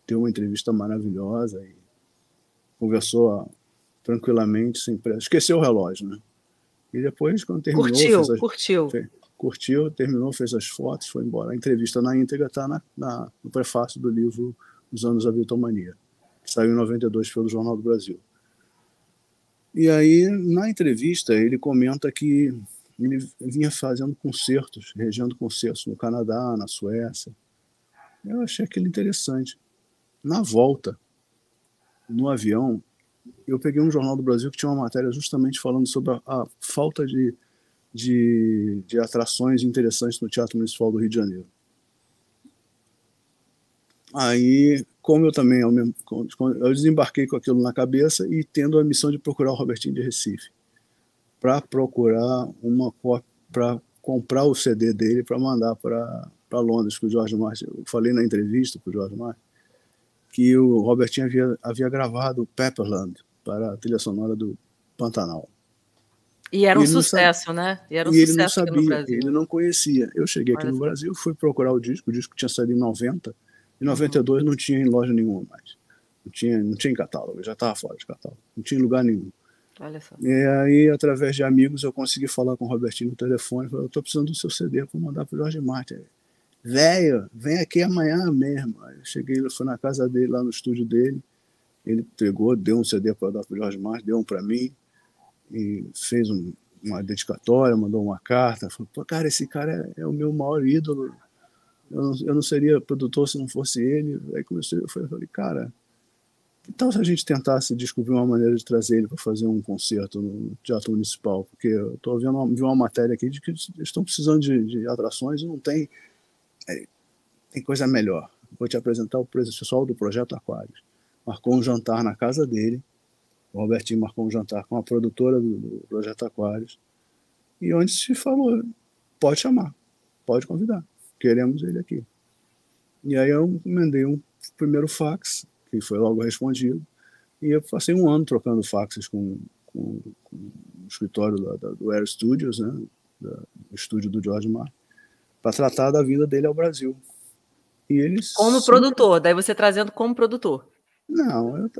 deu uma entrevista maravilhosa e conversou tranquilamente, sem pressa. Esqueceu o relógio, né? E depois, quando terminou... Curtiu, terminou, fez as fotos, foi embora. A entrevista na íntegra está no prefácio do livro Os Anos da Bitomania, que saiu em 92 pelo Jornal do Brasil. E aí, na entrevista, ele comenta que ele vinha fazendo concertos, regendo concertos no Canadá, na Suécia. Eu achei aquilo interessante. Na volta, no avião, eu peguei um Jornal do Brasil que tinha uma matéria justamente falando sobre a falta de atrações interessantes no Teatro Municipal do Rio de Janeiro. Aí, como eu também, eu desembarquei com aquilo na cabeça e tendo a missão de procurar o Robertinho de Recife, para procurar para comprar o CD dele para mandar para Londres, com o George Martin. Eu falei na entrevista com o George Martin que o Robertinho havia gravado Pepperland para a trilha sonora do Pantanal. E era um sucesso, né? E ele não sabia, ele não conhecia. Eu cheguei aqui no Brasil, fui procurar o disco tinha saído em 90, em 92 não tinha em loja nenhuma mais. Não tinha em catálogo, já estava fora de catálogo, não tinha em lugar nenhum. Olha só. E aí, através de amigos, eu consegui falar com o Robertinho no telefone, falei: eu estou precisando do seu CD para mandar para o Jorge Martin. Velho, vem aqui amanhã mesmo. Aí eu cheguei, eu fui na casa dele, lá no estúdio dele, ele pegou, deu um CD para dar para o Jorge Martin, deu um para mim, e fez uma dedicatória, mandou uma carta, falou: pô, cara, esse cara é o meu maior ídolo, eu não seria produtor se não fosse ele. Aí eu falei: cara, que tal se a gente tentasse descobrir uma maneira de trazer ele para fazer um concerto no Teatro Municipal? Porque eu estou vendo uma matéria aqui de que eles estão precisando de atrações e não tem coisa melhor. Vou te apresentar o pessoal do Projeto Aquários. Marcou um jantar na casa dele, o Robertinho marcou um jantar com a produtora do Projeto Aquários, e onde se falou: pode chamar, pode convidar, queremos ele aqui. E aí eu mandei um primeiro fax, que foi logo respondido, e eu passei um ano trocando faxes com o escritório do Air Studios, né, do estúdio do George Martin, para tratar da vida dele ao Brasil. E eles como produtor, daí você trazendo como produtor. Não, eu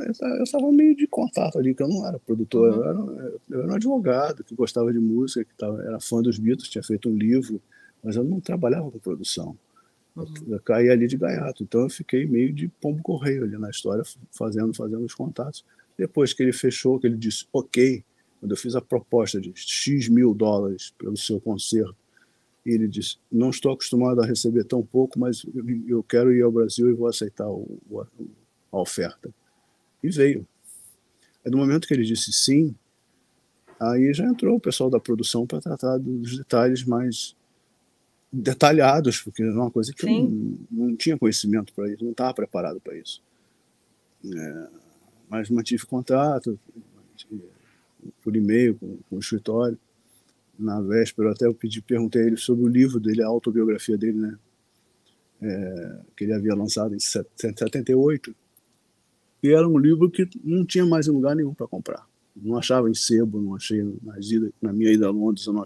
estava meio de contato ali, que eu não era produtor, eu era um advogado que gostava de música, era fã dos Beatles, tinha feito um livro, mas eu não trabalhava com produção. Eu caí ali de gaiato, então eu fiquei meio de pombo-correio ali na história, fazendo os contatos. Depois que ele fechou, que ele disse ok, quando eu fiz a proposta de X mil dólares pelo seu concerto, e ele disse: não estou acostumado a receber tão pouco, mas eu quero ir ao Brasil e vou aceitar a oferta. E veio. Aí, no momento que ele disse sim, aí já entrou o pessoal da produção para tratar dos detalhes mais detalhados, porque era uma coisa que eu não tinha conhecimento para isso, não estava preparado para isso. Mas mantive contato por e-mail com o escritório. Na véspera, até eu perguntei a ele sobre o livro dele, a autobiografia dele, né? Que ele havia lançado em 78. E era um livro que não tinha mais em lugar nenhum para comprar. Não achava em sebo, não achei na minha ida a Londres, eu não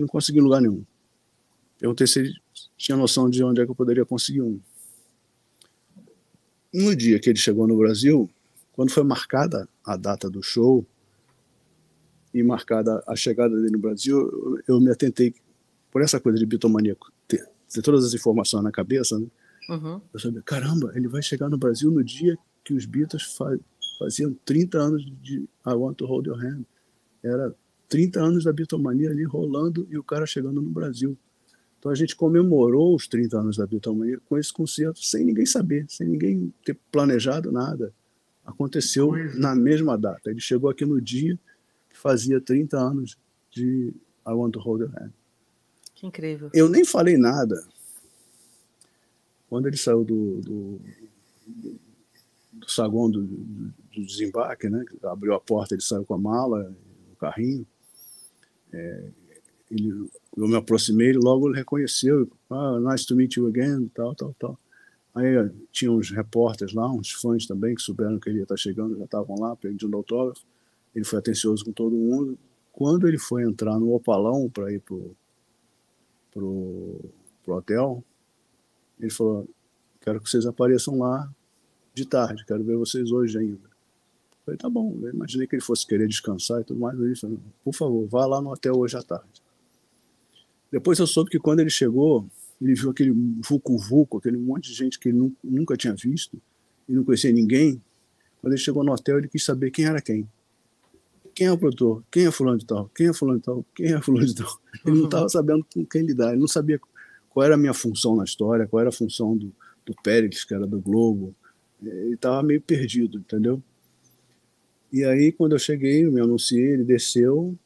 consegui em lugar nenhum. Perguntei se ele tinha noção de onde é que eu poderia conseguir um. No dia que ele chegou no Brasil, quando foi marcada a data do show e marcada a chegada dele no Brasil, eu me atentei, por essa coisa de bitomaníaco, ter todas as informações na cabeça, né? Eu sabia: caramba, ele vai chegar no Brasil no dia que os Beatles faziam 30 anos de I Want to Hold Your Hand. Era 30 anos da bitomania ali rolando e o cara chegando no Brasil. Então a gente comemorou os 30 anos da bitomania com esse concerto, sem ninguém saber, sem ninguém ter planejado nada. Aconteceu na mesma data. Ele chegou aqui no dia que fazia 30 anos de I Want to Hold Your Hand. Que incrível. Eu nem falei nada. Quando ele saiu do saguão do desembarque, né? Abriu a porta, ele saiu com a mala, o carrinho. Eu me aproximei, logo ele reconheceu: nice to meet you again, tal. Aí tinha uns repórteres lá, uns fãs também, que souberam que ele ia estar chegando, já estavam lá pedindo autógrafo. Ele foi atencioso com todo mundo. Quando ele foi entrar no Opalão para ir pro hotel, ele falou: quero que vocês apareçam lá de tarde, quero ver vocês hoje ainda. Eu falei: tá bom. Eu imaginei que ele fosse querer descansar e tudo mais. Ele falou: por favor, vá lá no hotel hoje à tarde. Depois eu soube que quando ele chegou, ele viu aquele vucu-vucu, aquele monte de gente que ele nunca tinha visto e não conhecia ninguém. Quando ele chegou no hotel, ele quis saber quem era quem. Quem é o produtor? Quem é fulano de tal? Quem é fulano de tal? Quem é fulano de tal? Ele não estava sabendo com quem lidar. Ele não sabia qual era a minha função na história, qual era a função do Périx, que era do Globo. Ele estava meio perdido, entendeu? E aí, quando eu cheguei, eu me anunciei, ele desceu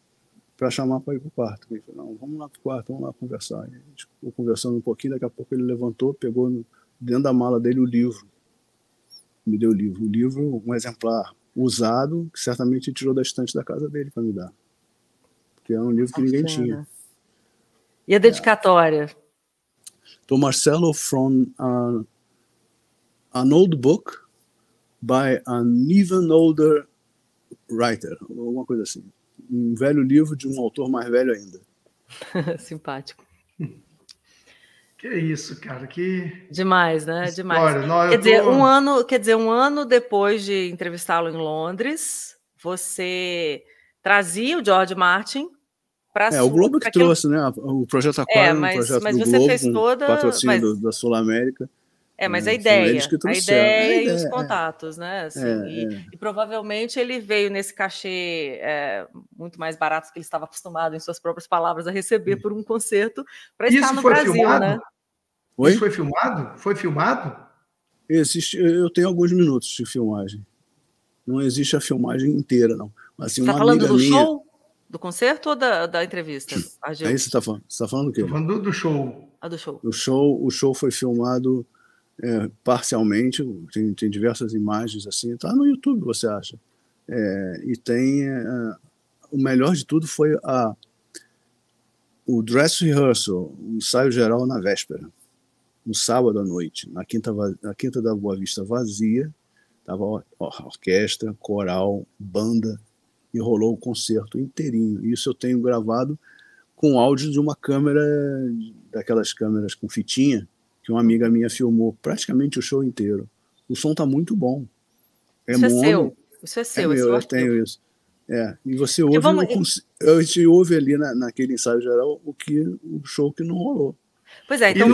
para chamar para ir para o quarto. Ele falou: não, vamos lá para o quarto, vamos lá conversar. A gente ficou conversando um pouquinho, daqui a pouco ele levantou, pegou dentro da mala dele o livro. Me deu o livro. O livro, um exemplar usado, que certamente ele tirou da estante da casa dele para me dar. Porque era um livro que ninguém tinha. E a dedicatória? To Marcelo, from an old book by an even older writer, alguma coisa assim. Um velho livro de um autor mais velho ainda. Simpático. Que isso, cara, que demais, né? História. Demais. Não, quer dizer, um ano depois de entrevistá-lo em Londres, você trazia o George Martin para o Globo que trouxe, né? O Projeto Aquário, um projeto do Globo, fez toda, patrocínio da Sul América. Mas a ideia e os ideia, contatos, né? Assim, e provavelmente ele veio nesse cachê muito mais barato que ele estava acostumado, em suas próprias palavras, a receber por um concerto para estar no Brasil, filmado? né? Oi? Isso foi filmado? Foi filmado? Eu tenho alguns minutos de filmagem. Não existe a filmagem inteira, não. Assim, você está falando do show? Do concerto ou da entrevista? Aí você está falando? Você está falando o quê? Estou falando do show. Do show. O show foi filmado parcialmente, tem diversas imagens assim, tá no YouTube, você acha. E tem o melhor de tudo foi o dress rehearsal, o ensaio geral na véspera, no sábado à noite, na Quinta da Boa Vista vazia, tava orquestra, coral, banda, e rolou o concerto inteirinho. Isso eu tenho gravado com áudio de uma câmera, daquelas câmeras com fitinha, que uma amiga minha filmou praticamente o show inteiro. O som tá muito bom. Isso é seu. Isso é seu. Eu tenho isso. E você ouve, a gente ouve ali naquele ensaio geral o show que não rolou. Pois é, então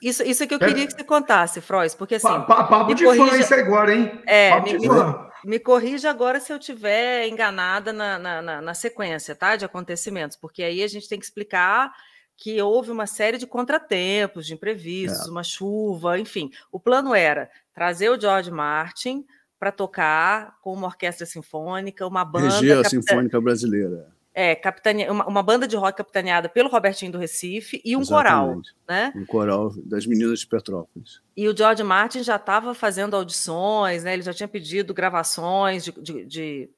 isso é que eu queria que você contasse, Frois, porque assim... Papo de fã isso agora, hein? Me corrija agora se eu estiver enganada na sequência, tá, de acontecimentos, porque aí a gente tem que explicar que houve uma série de contratempos, de imprevistos, uma chuva, enfim. O plano era trazer o George Martin para tocar com uma orquestra sinfônica, uma banda... Reger a Sinfônica Brasileira. Uma banda de rock capitaneada pelo Robertinho do Recife e um coral, né? Um coral das meninas de Petrópolis. E o George Martin já estava fazendo audições, né? Ele já tinha pedido gravações de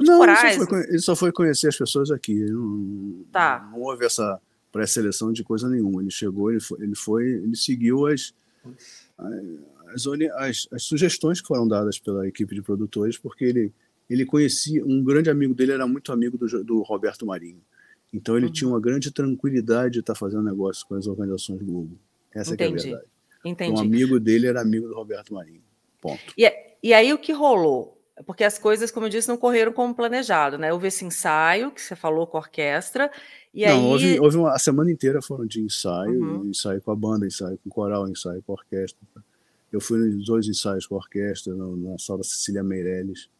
corais. Ele só foi conhecer as pessoas aqui. Não houve essa pré-seleção de coisa nenhuma. Ele chegou, ele seguiu as sugestões que foram dadas pela equipe de produtores, porque ele conhecia, um grande amigo dele era muito amigo do Roberto Marinho. Então ele tinha uma grande tranquilidade de estar fazendo negócio com as organizações Globo. Essa que é a verdade. Entendi. Um amigo dele era amigo do Roberto Marinho. Ponto. E aí o que rolou? Porque as coisas, como eu disse, não correram como planejado, né? Houve esse ensaio que você falou com a orquestra. Houve a semana inteira foram de ensaio, ensaio com a banda, ensaio com o coral, ensaio com a orquestra. Eu fui nos 2 ensaios com a orquestra, na sala Cecília Meirelles.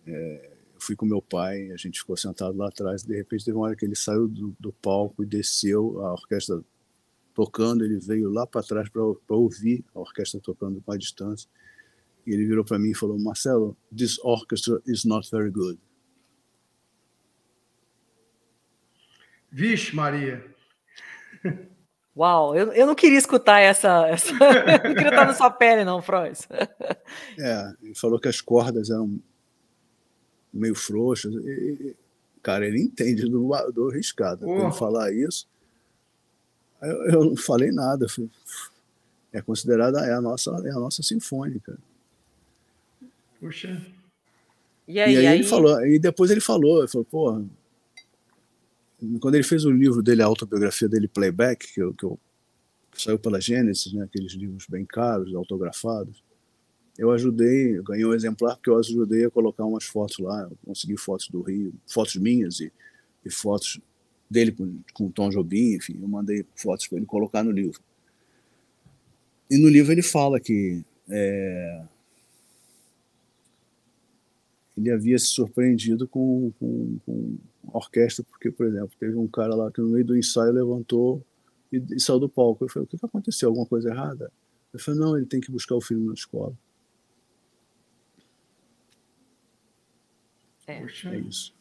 Eu fui com meu pai, a gente ficou sentado lá atrás, de repente teve uma hora que ele saiu do palco e desceu, a orquestra tocando, ele veio lá para trás para ouvir a orquestra tocando com a distância, e ele virou para mim e falou: Marcelo, this orchestra is not very good. Vixe, Maria. Uau, eu não queria escutar essa... Eu não queria estar na sua pele, não, Frois. Ele falou que as cordas eram meio frouxas. Cara, ele entende do riscado. Quando falar isso, eu não falei nada. É considerada é a nossa sinfônica. Puxa. E aí aí ele falou, e depois ele falou, pô, quando ele fez o livro dele, a autobiografia dele, Playback, que saiu pela Gênesis, né, aqueles livros bem caros, autografados, eu ajudei, ganhei um exemplar porque eu ajudei a colocar umas fotos lá, eu consegui fotos do Rio, fotos minhas e fotos dele com o Tom Jobim, enfim, eu mandei fotos para ele colocar no livro. E no livro ele fala que ele havia se surpreendido com a orquestra, porque, por exemplo, teve um cara lá que no meio do ensaio levantou e saiu do palco. Eu falei, o que aconteceu? Alguma coisa errada? Eu falei, não, ele tem que buscar o filho na escola. É isso.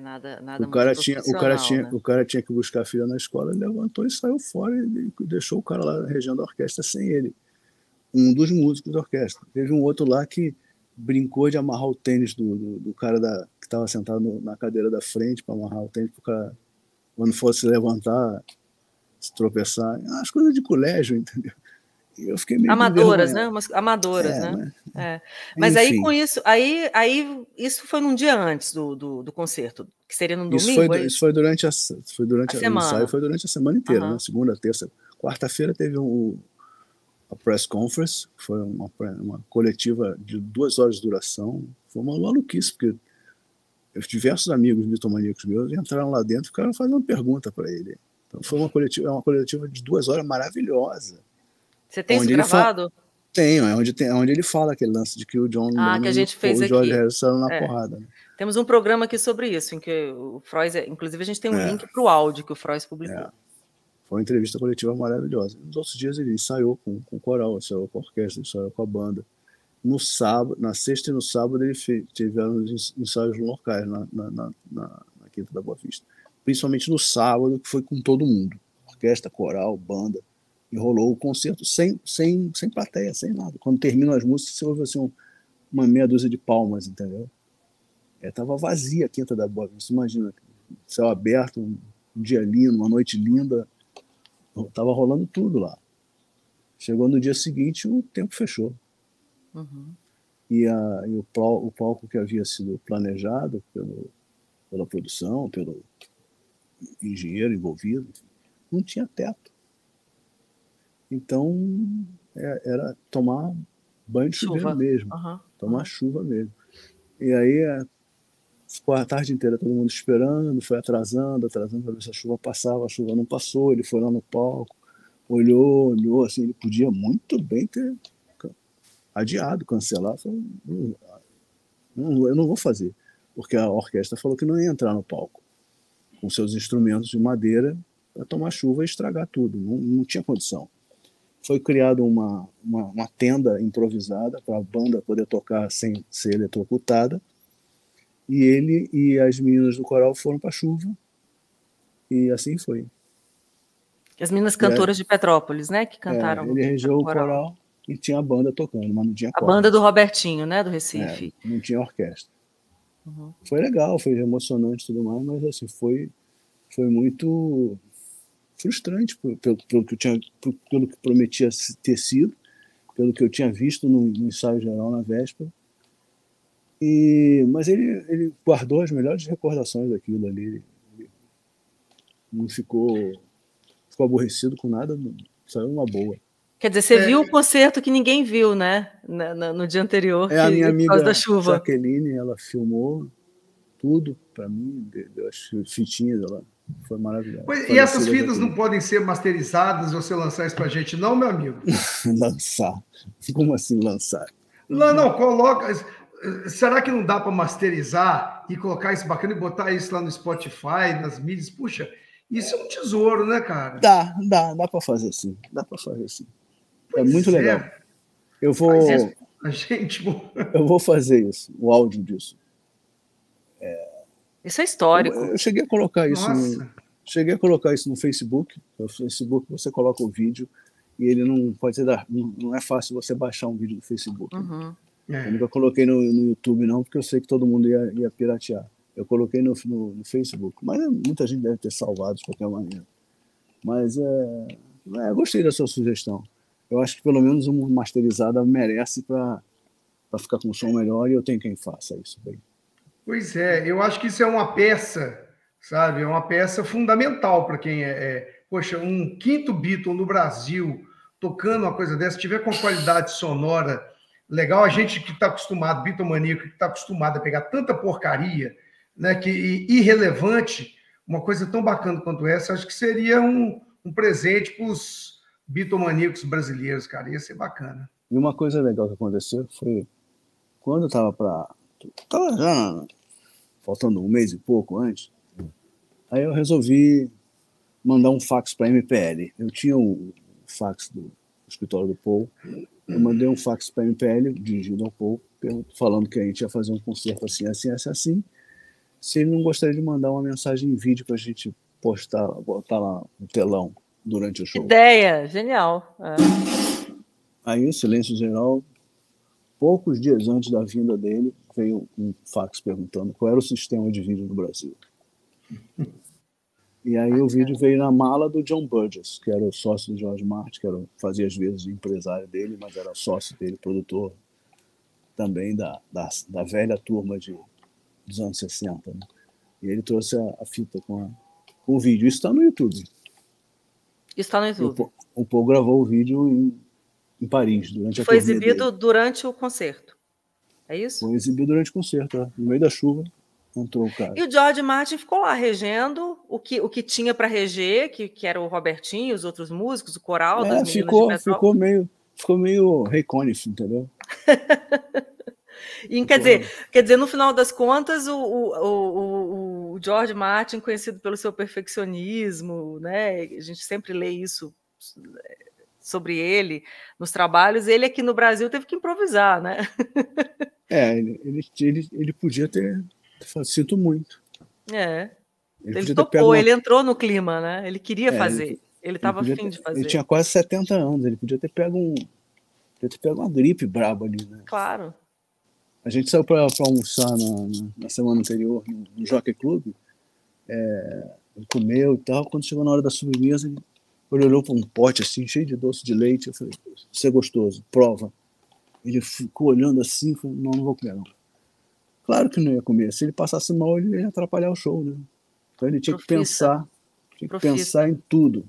Nada o cara muito profissional, né? O cara tinha que buscar a filha na escola, ele levantou e saiu fora e deixou o cara lá regendo a orquestra sem ele. Um dos músicos da orquestra. Teve um outro lá que brincou de amarrar o tênis do cara que estava sentado na cadeira da frente para amarrar o tênis para o cara, quando fosse levantar, se tropeçar. As coisas de colégio, entendeu? E eu fiquei meio amadoras, né? Umas amadoras, né? Mas enfim. aí com isso, aí isso foi num dia antes do concerto, que seria no domingo? Isso foi durante a semana. O ensaio foi durante a semana inteira, né? Segunda, terça, quarta-feira teve a press conference, que foi uma coletiva de 2 horas de duração. Foi uma maluquice, porque diversos amigos mitomaníacos meus entraram lá dentro e ficaram fazendo pergunta para ele. Então foi uma coletiva de 2 horas maravilhosa. Você tem isso gravado? Tenho, onde ele fala aquele lance de que o John Lennon que a gente fez e o George aqui. Harrison na porrada. Né? Temos um programa aqui sobre isso, em que o Frois, inclusive a gente tem um link para o áudio que o Frois publicou. Foi uma entrevista coletiva maravilhosa. Nos outros dias ele ensaiou com o coral, ensaiou com a orquestra, ensaiou com a banda. No sábado, na sexta e no sábado ele tiveram ensaios locais na Quinta da Boa Vista. Principalmente no sábado, que foi com todo mundo. Orquestra, coral, banda. E rolou o concerto sem plateia, sem nada. Quando terminam as músicas, você ouve assim, uma meia dúzia de palmas, entendeu? Tava vazia a Quinta da Boa Vista. Imagina, céu aberto, um dia lindo, uma noite linda. Tava rolando tudo lá. Chegou no dia seguinte, o tempo fechou. Uhum. E o palco que havia sido planejado pela produção, pelo engenheiro envolvido, não tinha teto. Então, era tomar banho de chuveiro mesmo. Tomar chuva mesmo. E aí, ficou a tarde inteira todo mundo esperando, foi atrasando para ver se a chuva passava. A chuva não passou, ele foi lá no palco, olhou, assim, ele podia muito bem ter adiado, cancelar. Falou, eu não vou fazer, porque a orquestra falou que não ia entrar no palco com seus instrumentos de madeira para tomar chuva e estragar tudo, não tinha condição. Foi criada uma tenda improvisada para a banda poder tocar sem ser eletrocutada, e ele e as meninas do coral foram para a chuva, e assim foi. As meninas cantoras de Petrópolis, né, que cantaram. Ele regeu o coral e tinha a banda tocando, mas não tinha cordas. A banda do Robertinho, né, do Recife. Não tinha orquestra. Uhum. Foi legal, foi emocionante e tudo mais, mas assim, foi muito frustrante pelo que prometia ter sido, pelo que eu tinha visto no ensaio geral na véspera. Mas ele guardou as melhores recordações daquilo ali. Ele não ficou aborrecido com nada, saiu uma boa. Quer dizer, você viu o concerto que ninguém viu, né? No dia anterior, a minha amiga por causa da chuva. Jaqueline, ela filmou tudo para mim, deu as fitinhas, ela foi maravilhosa. E essas fitas não podem ser masterizadas ou você lançar isso pra gente, não, meu amigo? Lançar? Como assim lançar? Não, coloca. Será que não dá para masterizar e colocar isso bacana e botar isso lá no Spotify, nas mídias? Puxa, isso é um tesouro, né, cara? Dá para fazer sim. Dá para fazer sim. É muito legal. Eu vou. Eu vou fazer isso, o áudio disso. Isso é histórico. Eu cheguei a colocar isso. No Facebook. No Facebook você coloca o vídeo e ele não pode ser não é fácil você baixar um vídeo do Facebook. Uhum. Eu nunca coloquei no YouTube não, porque eu sei que todo mundo ia piratear. Eu coloquei no Facebook, mas muita gente deve ter salvado de qualquer maneira. Mas eu gostei da sua sugestão. eu acho que pelo menos uma masterizada merece para ficar com um som melhor, e eu tenho quem faça isso bem. Pois é, eu acho que isso é uma peça, sabe? É uma peça fundamental para quem poxa, um quinto Beatle no Brasil tocando uma coisa dessa, se tiver com qualidade sonora legal, a gente que está acostumado, Beatlemaníaco, que está acostumado a pegar tanta porcaria, né, que irrelevante, uma coisa tão bacana quanto essa, acho que seria um presente para os Beatlemaníacos brasileiros, cara, ia ser bacana. E uma coisa legal que aconteceu foi quando eu estava já faltando um mês e pouco antes, aí eu resolvi mandar um fax para a MPL. Eu tinha o fax do escritório do Paul, eu mandei um fax para a MPL, dirigido ao Paul, falando que a gente ia fazer um concerto assim, assim, assim, assim, se ele não gostaria de mandar uma mensagem em vídeo para a gente postar, botar lá no telão durante o show. Ideia, genial. Aí, o silêncio geral, poucos dias antes da vinda dele, veio um fax perguntando qual era o sistema de vídeo no Brasil. E aí o vídeo veio na mala do John Burgess, que era o sócio do George Martin, que fazia às vezes de empresário dele, mas era sócio dele, produtor também da velha turma dos anos 60. Né? E ele trouxe a fita com o vídeo. Isso está no YouTube. Isso está no YouTube. O Paul gravou o vídeo em Paris, durante a Foi turnê exibido dele. Durante o concerto. É isso? Foi exibido durante o concerto, no meio da chuva. Entrou o cara. E o George Martin ficou lá regendo o que tinha para reger, que era o Robertinho, os outros músicos, o coral das meninas de Petrópolis. Ficou meio Ray Conniff, entendeu? E, quer dizer, no final das contas, o George Martin, conhecido pelo seu perfeccionismo, né? A gente sempre lê isso sobre ele nos trabalhos, ele aqui no Brasil teve que improvisar, né? Ele podia ter. Sinto muito. Ele topou, ele entrou no clima, né? Ele queria fazer. Ele estava afim de fazer. Ele tinha quase 70 anos, ele podia ter pego uma gripe braba ali, né? Claro. A gente saiu para almoçar na semana anterior no Jockey Club, ele comeu e tal. Quando chegou na hora da sobremesa, ele olhou para um pote assim, cheio de doce de leite. Eu falei, isso é gostoso, prova. Ele ficou olhando assim, falou, não vou comer não. Claro que não ia comer. Se ele passasse mal, ele ia atrapalhar o show, né? Então ele tinha que pensar em tudo.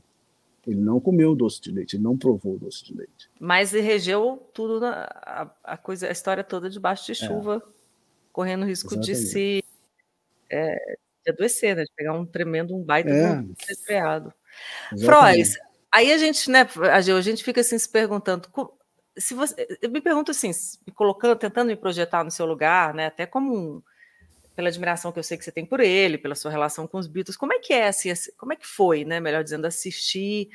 Ele não comeu o doce de leite, ele não provou o doce de leite. Mas ele regeu tudo, a história toda debaixo de chuva, correndo risco de adoecer, né? De pegar um baita resfriado. Frois, aí a gente fica assim se perguntando, eu me pergunto assim, tentando me projetar no seu lugar, né? Até pela admiração que eu sei que você tem por ele, pela sua relação com os Beatles, como é que assim, como é que foi, né? Melhor dizendo, assistir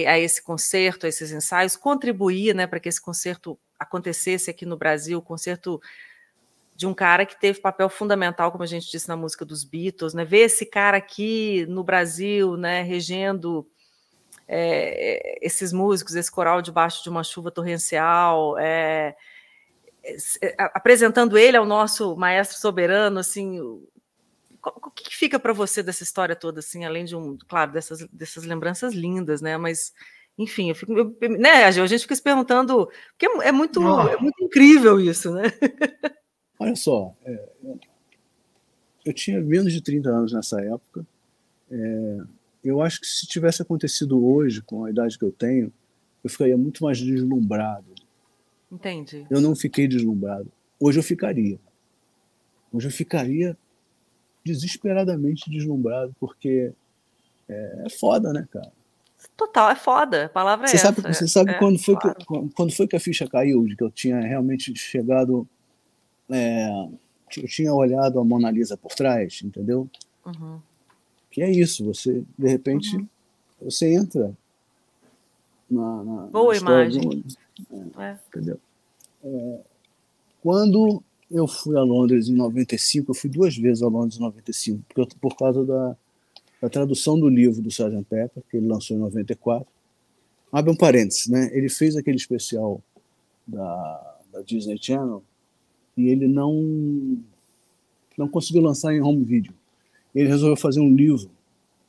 a esse concerto, a esses ensaios, contribuir, né, para que esse concerto acontecesse aqui no Brasil, concerto de um cara que teve papel fundamental, como a gente disse na música dos Beatles, né? Ver esse cara aqui no Brasil, né, regendo esses músicos, esse coral debaixo de uma chuva torrencial, apresentando ele ao nosso maestro soberano, assim, o que fica para você dessa história toda, assim, além de claro, dessas lembranças lindas, né? Mas, enfim, né, a gente fica se perguntando, porque é muito incrível isso, né? Olha só, eu tinha menos de 30 anos nessa época. Eu acho que se tivesse acontecido hoje, com a idade que eu tenho, eu ficaria muito mais deslumbrado. Entendi. Eu não fiquei deslumbrado. Hoje eu ficaria. Hoje eu ficaria desesperadamente deslumbrado, porque é foda, né, cara? Total, é foda. A palavra é essa. Você sabe quando foi que a ficha caiu, de que eu tinha realmente chegado... eu tinha olhado a Mona Lisa por trás, entendeu? Uhum. Que é isso, você, de repente, você entra na boa imagem. Entendeu? Quando eu fui a Londres em 95, eu fui 2 vezes a Londres em 95, por causa da tradução do livro do Sgt. Pepper, que ele lançou em 94. Abre um parênteses, né? Ele fez aquele especial da Disney Channel e ele não conseguiu lançar em home video. Ele resolveu fazer um livro,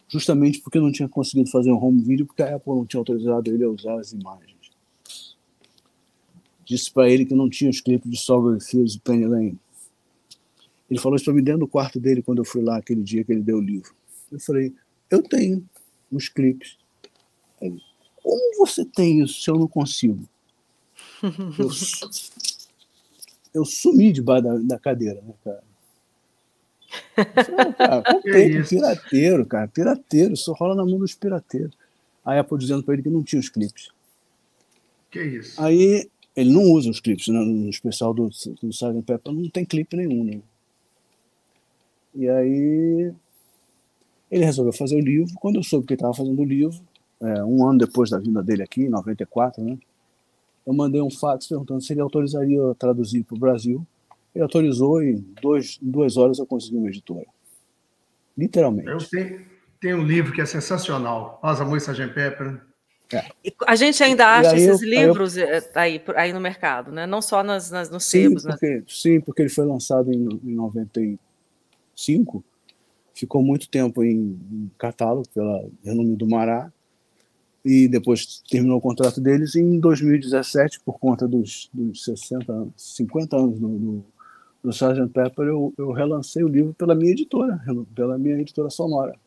justamente porque não tinha conseguido fazer um home video, porque a Apple não tinha autorizado ele a usar as imagens. disse para ele que não tinha os clipes de Strawberry Fields e Penny Lane. Ele falou isso para mim dentro do quarto dele quando eu fui lá aquele dia que ele deu o livro. Eu falei, eu tenho os clipes. Ele, como você tem isso se eu não consigo? Eu sumi debaixo da cadeira, né, cara? Eu falei, cara, comprei pirateiro, cara, pirateiro, só rola na mão dos pirateiros. Aí a Apple dizendo para ele que não tinha os clipes. Que isso? Aí ele não usa os clipes, né? No especial do Sgt. Pepper não tem clipe nenhum, né? E aí ele resolveu fazer o livro. Quando eu soube que ele estava fazendo o livro, um ano depois da vinda dele aqui, em 94, né? Eu mandei um fax perguntando se ele autorizaria eu traduzir para o Brasil. Ele autorizou e em 2 horas eu consegui uma editora. Literalmente. Eu tenho um livro que é sensacional, Os Amores Sgt. Pepper. A gente ainda acha esses livros aí no mercado, né? Não só nos sebos. Sim, porque ele foi lançado em 95, ficou muito tempo em catálogo pela Renome do Mará, e depois terminou o contrato deles. E em 2017, por conta dos 50 anos do Sgt. Pepper, eu relancei o livro pela minha editora Sonora.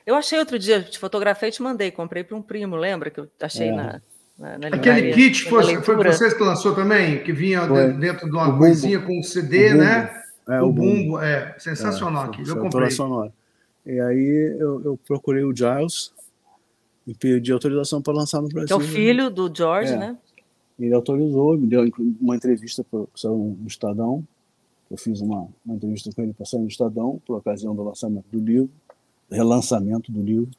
Eu achei outro dia, te fotografei e te mandei, comprei para um primo, lembra que eu achei na Aquele kit foi vocês que lançou também, que vinha dentro de uma coisinha com um CD, né? O bumbo, sensacional aquilo, eu comprei. Sonora. E aí eu procurei o Giles e pedi autorização para lançar no Brasil. Que é o filho do George, né? Ele autorizou, me deu uma entrevista para sair no Estadão. Eu fiz uma entrevista com ele para sair no Estadão, por ocasião do lançamento do livro, relançamento do livro.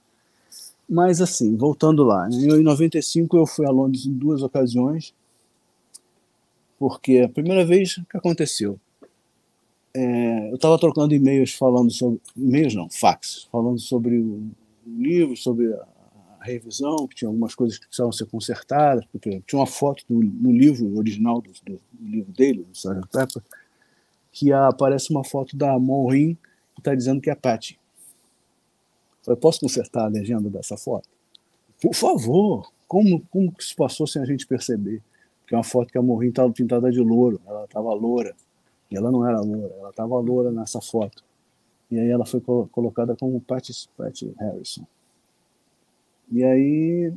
Mas, assim, voltando lá, em 95 eu fui a Londres em 2 ocasiões, porque a primeira vez que aconteceu, eu estava trocando e-mails falando sobre... E-mails não, fax, falando sobre o livro, sobre a revisão, que tinha algumas coisas que precisavam ser consertadas, porque tinha uma foto no livro original do livro dele, do Sgt. Pepper, que aparece uma foto da Maureen que está dizendo que é a Patty. Eu falei, posso consertar a legenda dessa foto? Por favor! Como que isso passou sem a gente perceber? Porque é uma foto que a Maureen estava pintada de louro, ela estava loura, e ela não era loura, ela estava loura nessa foto. E aí ela foi colocada como Patty Harrison. E aí,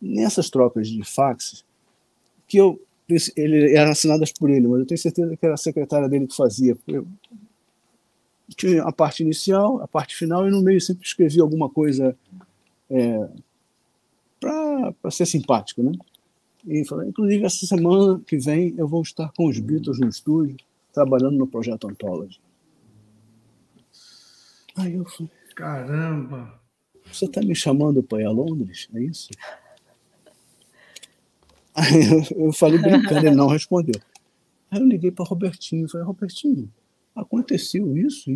nessas trocas de fax, ele eram assinadas por ele, mas eu tenho certeza que era a secretária dele que fazia. Eu tinha a parte inicial, a parte final, e no meio sempre escrevia alguma coisa para ser simpático, né? E falei, inclusive, essa semana que vem eu vou estar com os Beatles no estúdio, trabalhando no projeto Anthology. Aí eu falei, caramba! Você está me chamando para ir a Londres? É isso? Aí eu falei brincando, ele não respondeu. Aí eu liguei para Robertinho, falei, Robertinho, aconteceu isso.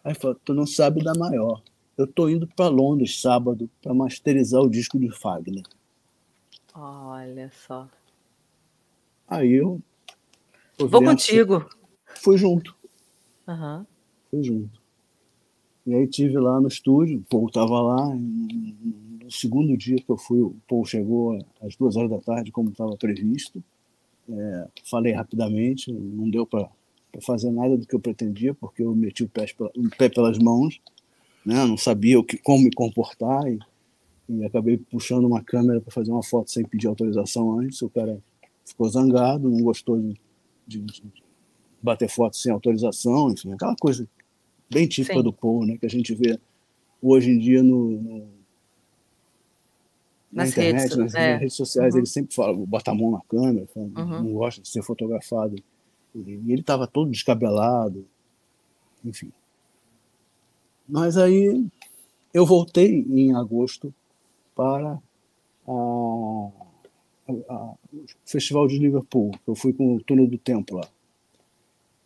Aí ele falou, tu não sabe da maior. Eu estou indo para Londres sábado para masterizar o disco de Fagner. Olha só. Aí eu... Vou contigo. Fui junto. Uhum. Fui junto. E aí estive lá no estúdio, o Paul estava lá. No segundo dia que eu fui, o Paul chegou às 2 horas da tarde, como estava previsto. Falei rapidamente, não deu para fazer nada do que eu pretendia, porque eu meti o pé pelas mãos, né? Não sabia como me comportar, e acabei puxando uma câmera para fazer uma foto sem pedir autorização antes. O cara ficou zangado, não gostou de bater foto sem autorização, enfim, aquela coisa bem típica Sim. do Paul, né, que a gente vê hoje em dia na internet, nas redes sociais. Ele sempre fala, bota a mão na câmera, fala, não gosta de ser fotografado. E ele estava todo descabelado, enfim. Mas aí eu voltei em agosto para o Festival de Liverpool. Eu fui com o Túnel do Tempo lá.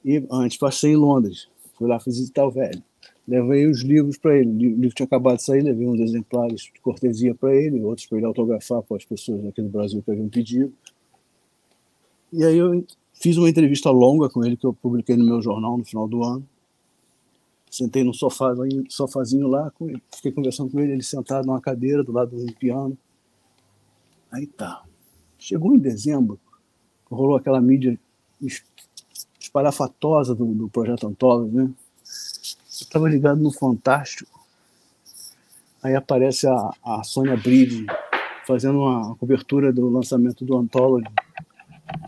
E antes passei em Londres. Fui lá visitar o velho. Levei os livros para ele. O livro tinha acabado de sair, levei uns exemplares de cortesia para ele, outros para ele autografar para as pessoas aqui no Brasil que haviam pedido. E aí eu fiz uma entrevista longa com ele, que eu publiquei no meu jornal no final do ano. Sentei no sofazinho lá, fiquei conversando com ele, ele sentado numa cadeira do lado de um piano. Aí tá. Chegou em dezembro, rolou aquela mídia espalhafatosa do Projeto Anthology, né? Eu estava ligado no Fantástico, aí aparece a Sônia Bride fazendo uma cobertura do lançamento do Anthology,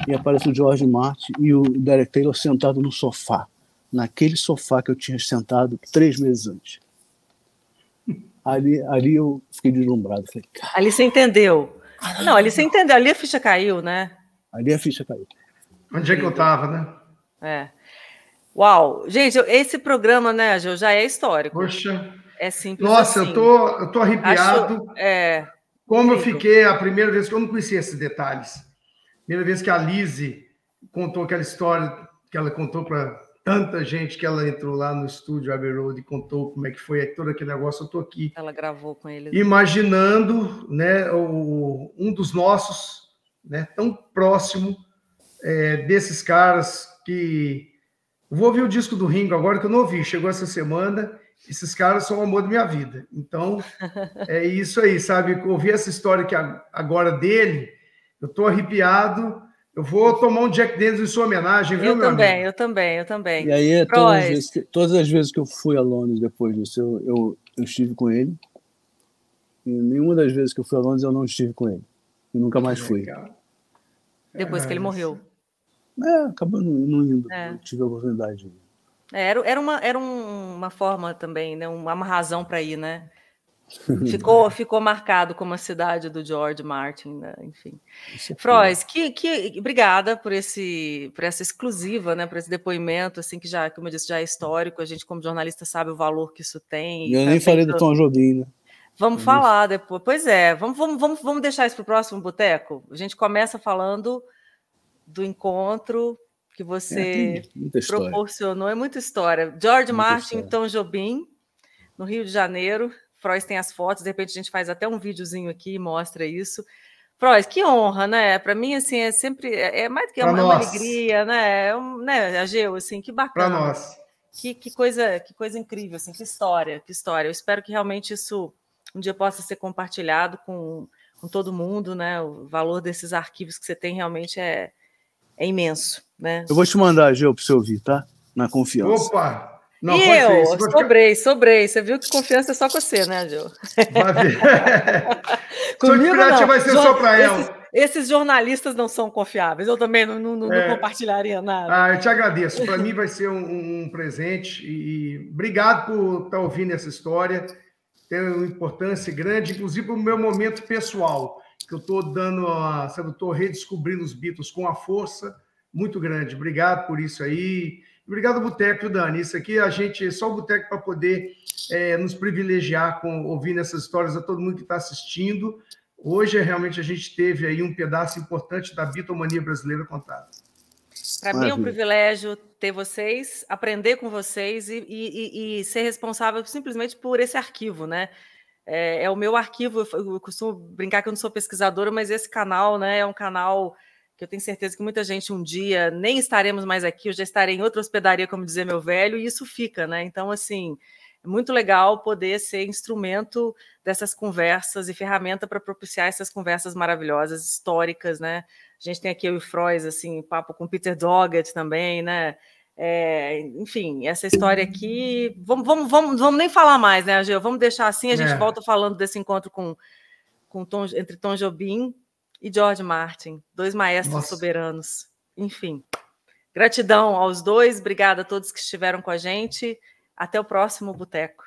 e aparece o George Martin e o Derek Taylor sentado no sofá, naquele sofá que eu tinha sentado 3 meses antes. Ali eu fiquei deslumbrado. Falei, ali você entendeu. Não, ali você entendeu, ali a ficha caiu, né? Ali a ficha caiu. Onde é que eu estava, né? É. Uau! Gente, esse programa, né, Gil, já é histórico. Poxa. É simples. Nossa, assim. eu tô arrepiado. Como eu fiquei a primeira vez que eu não conhecia esses detalhes. Primeira vez que a Lizzie contou aquela história que ela contou para tanta gente, que ela entrou lá no estúdio Abbey Road e contou como é que foi todo aquele negócio. Eu tô aqui. Ela gravou com ele. Imaginando, né, um dos nossos, né, tão próximo desses caras que... Eu vou ouvir o disco do Ringo agora, que eu não ouvi, chegou essa semana. Esses caras são o amor da minha vida. Então, é isso aí, sabe? Ouvir essa história que agora dele, eu tô arrepiado. Eu vou tomar um Jack Daniels em sua homenagem, viu, meu amigo? Eu também. E aí, todas as vezes que eu fui a Londres depois disso, eu estive com ele. E nenhuma das vezes que eu fui a Londres eu não estive com ele. Eu nunca mais fui. Depois que ele morreu. Acabou não indo. Eu tive a oportunidade de ir. Era uma forma também, né? Uma razão para ir, né? Ficou marcado como a cidade do George Martin, né? Enfim. Frois, obrigada por essa exclusiva, né? Por esse depoimento, assim, que já, como eu disse, já é histórico. A gente, como jornalista, sabe o valor que isso tem. Eu nem falei do Tom Jobim, né? Vamos falar depois. Pois é, vamos deixar isso para o próximo boteco? A gente começa falando do encontro que você proporcionou. É muita história. George Martin e Tom Jobim, no Rio de Janeiro. Frois tem as fotos, de repente a gente faz até um videozinho aqui e mostra isso. Frois, que honra, né? Para mim, assim, é sempre... É mais do que uma alegria, né? Ageu, assim, que bacana. Para nós. Que coisa incrível, assim, que história. Eu espero que realmente isso um dia possa ser compartilhado com todo mundo, né? O valor desses arquivos que você tem realmente é imenso, né? Eu vou te mandar, Gil, para você ouvir, tá? Na confiança. Opa! Não, e eu sobrei. Você viu que confiança é só com você, né, Gil? Vai ver. Comigo não. Vai ser só para ela. Esses jornalistas não são confiáveis. Eu também não compartilharia nada. Eu te agradeço. Para mim vai ser um presente. E obrigado por estar ouvindo essa história. Tem uma importância grande, inclusive para o meu momento pessoal, que eu estou estou redescobrindo os Beatles com a força muito grande. Obrigado por isso aí. Obrigado, Boteco, Dani. Isso aqui só o Boteco para poder nos privilegiar ouvindo essas histórias a todo mundo que está assistindo. Hoje, realmente, a gente teve aí um pedaço importante da Beatlemania brasileira contada. Para mim é um privilégio ter vocês, aprender com vocês e ser responsável simplesmente por esse arquivo, né? É o meu arquivo. Eu costumo brincar que eu não sou pesquisadora, mas esse canal, né, é um canal que eu tenho certeza que muita gente um dia nem estaremos mais aqui, eu já estarei em outra hospedaria, como dizia meu velho, e isso fica, né? Então, assim, é muito legal poder ser instrumento dessas conversas e ferramenta para propiciar essas conversas maravilhosas, históricas, né? A gente tem aqui eu e Frois, assim, papo com Peter Doggett também, né? Enfim, essa história aqui... Vamos nem falar mais, né, Ageu? Vamos deixar assim, a gente volta falando desse encontro entre Tom Jobim e George Martin, 2 maestros soberanos. Enfim, gratidão aos dois, obrigada a todos que estiveram com a gente. Até o próximo Boteco.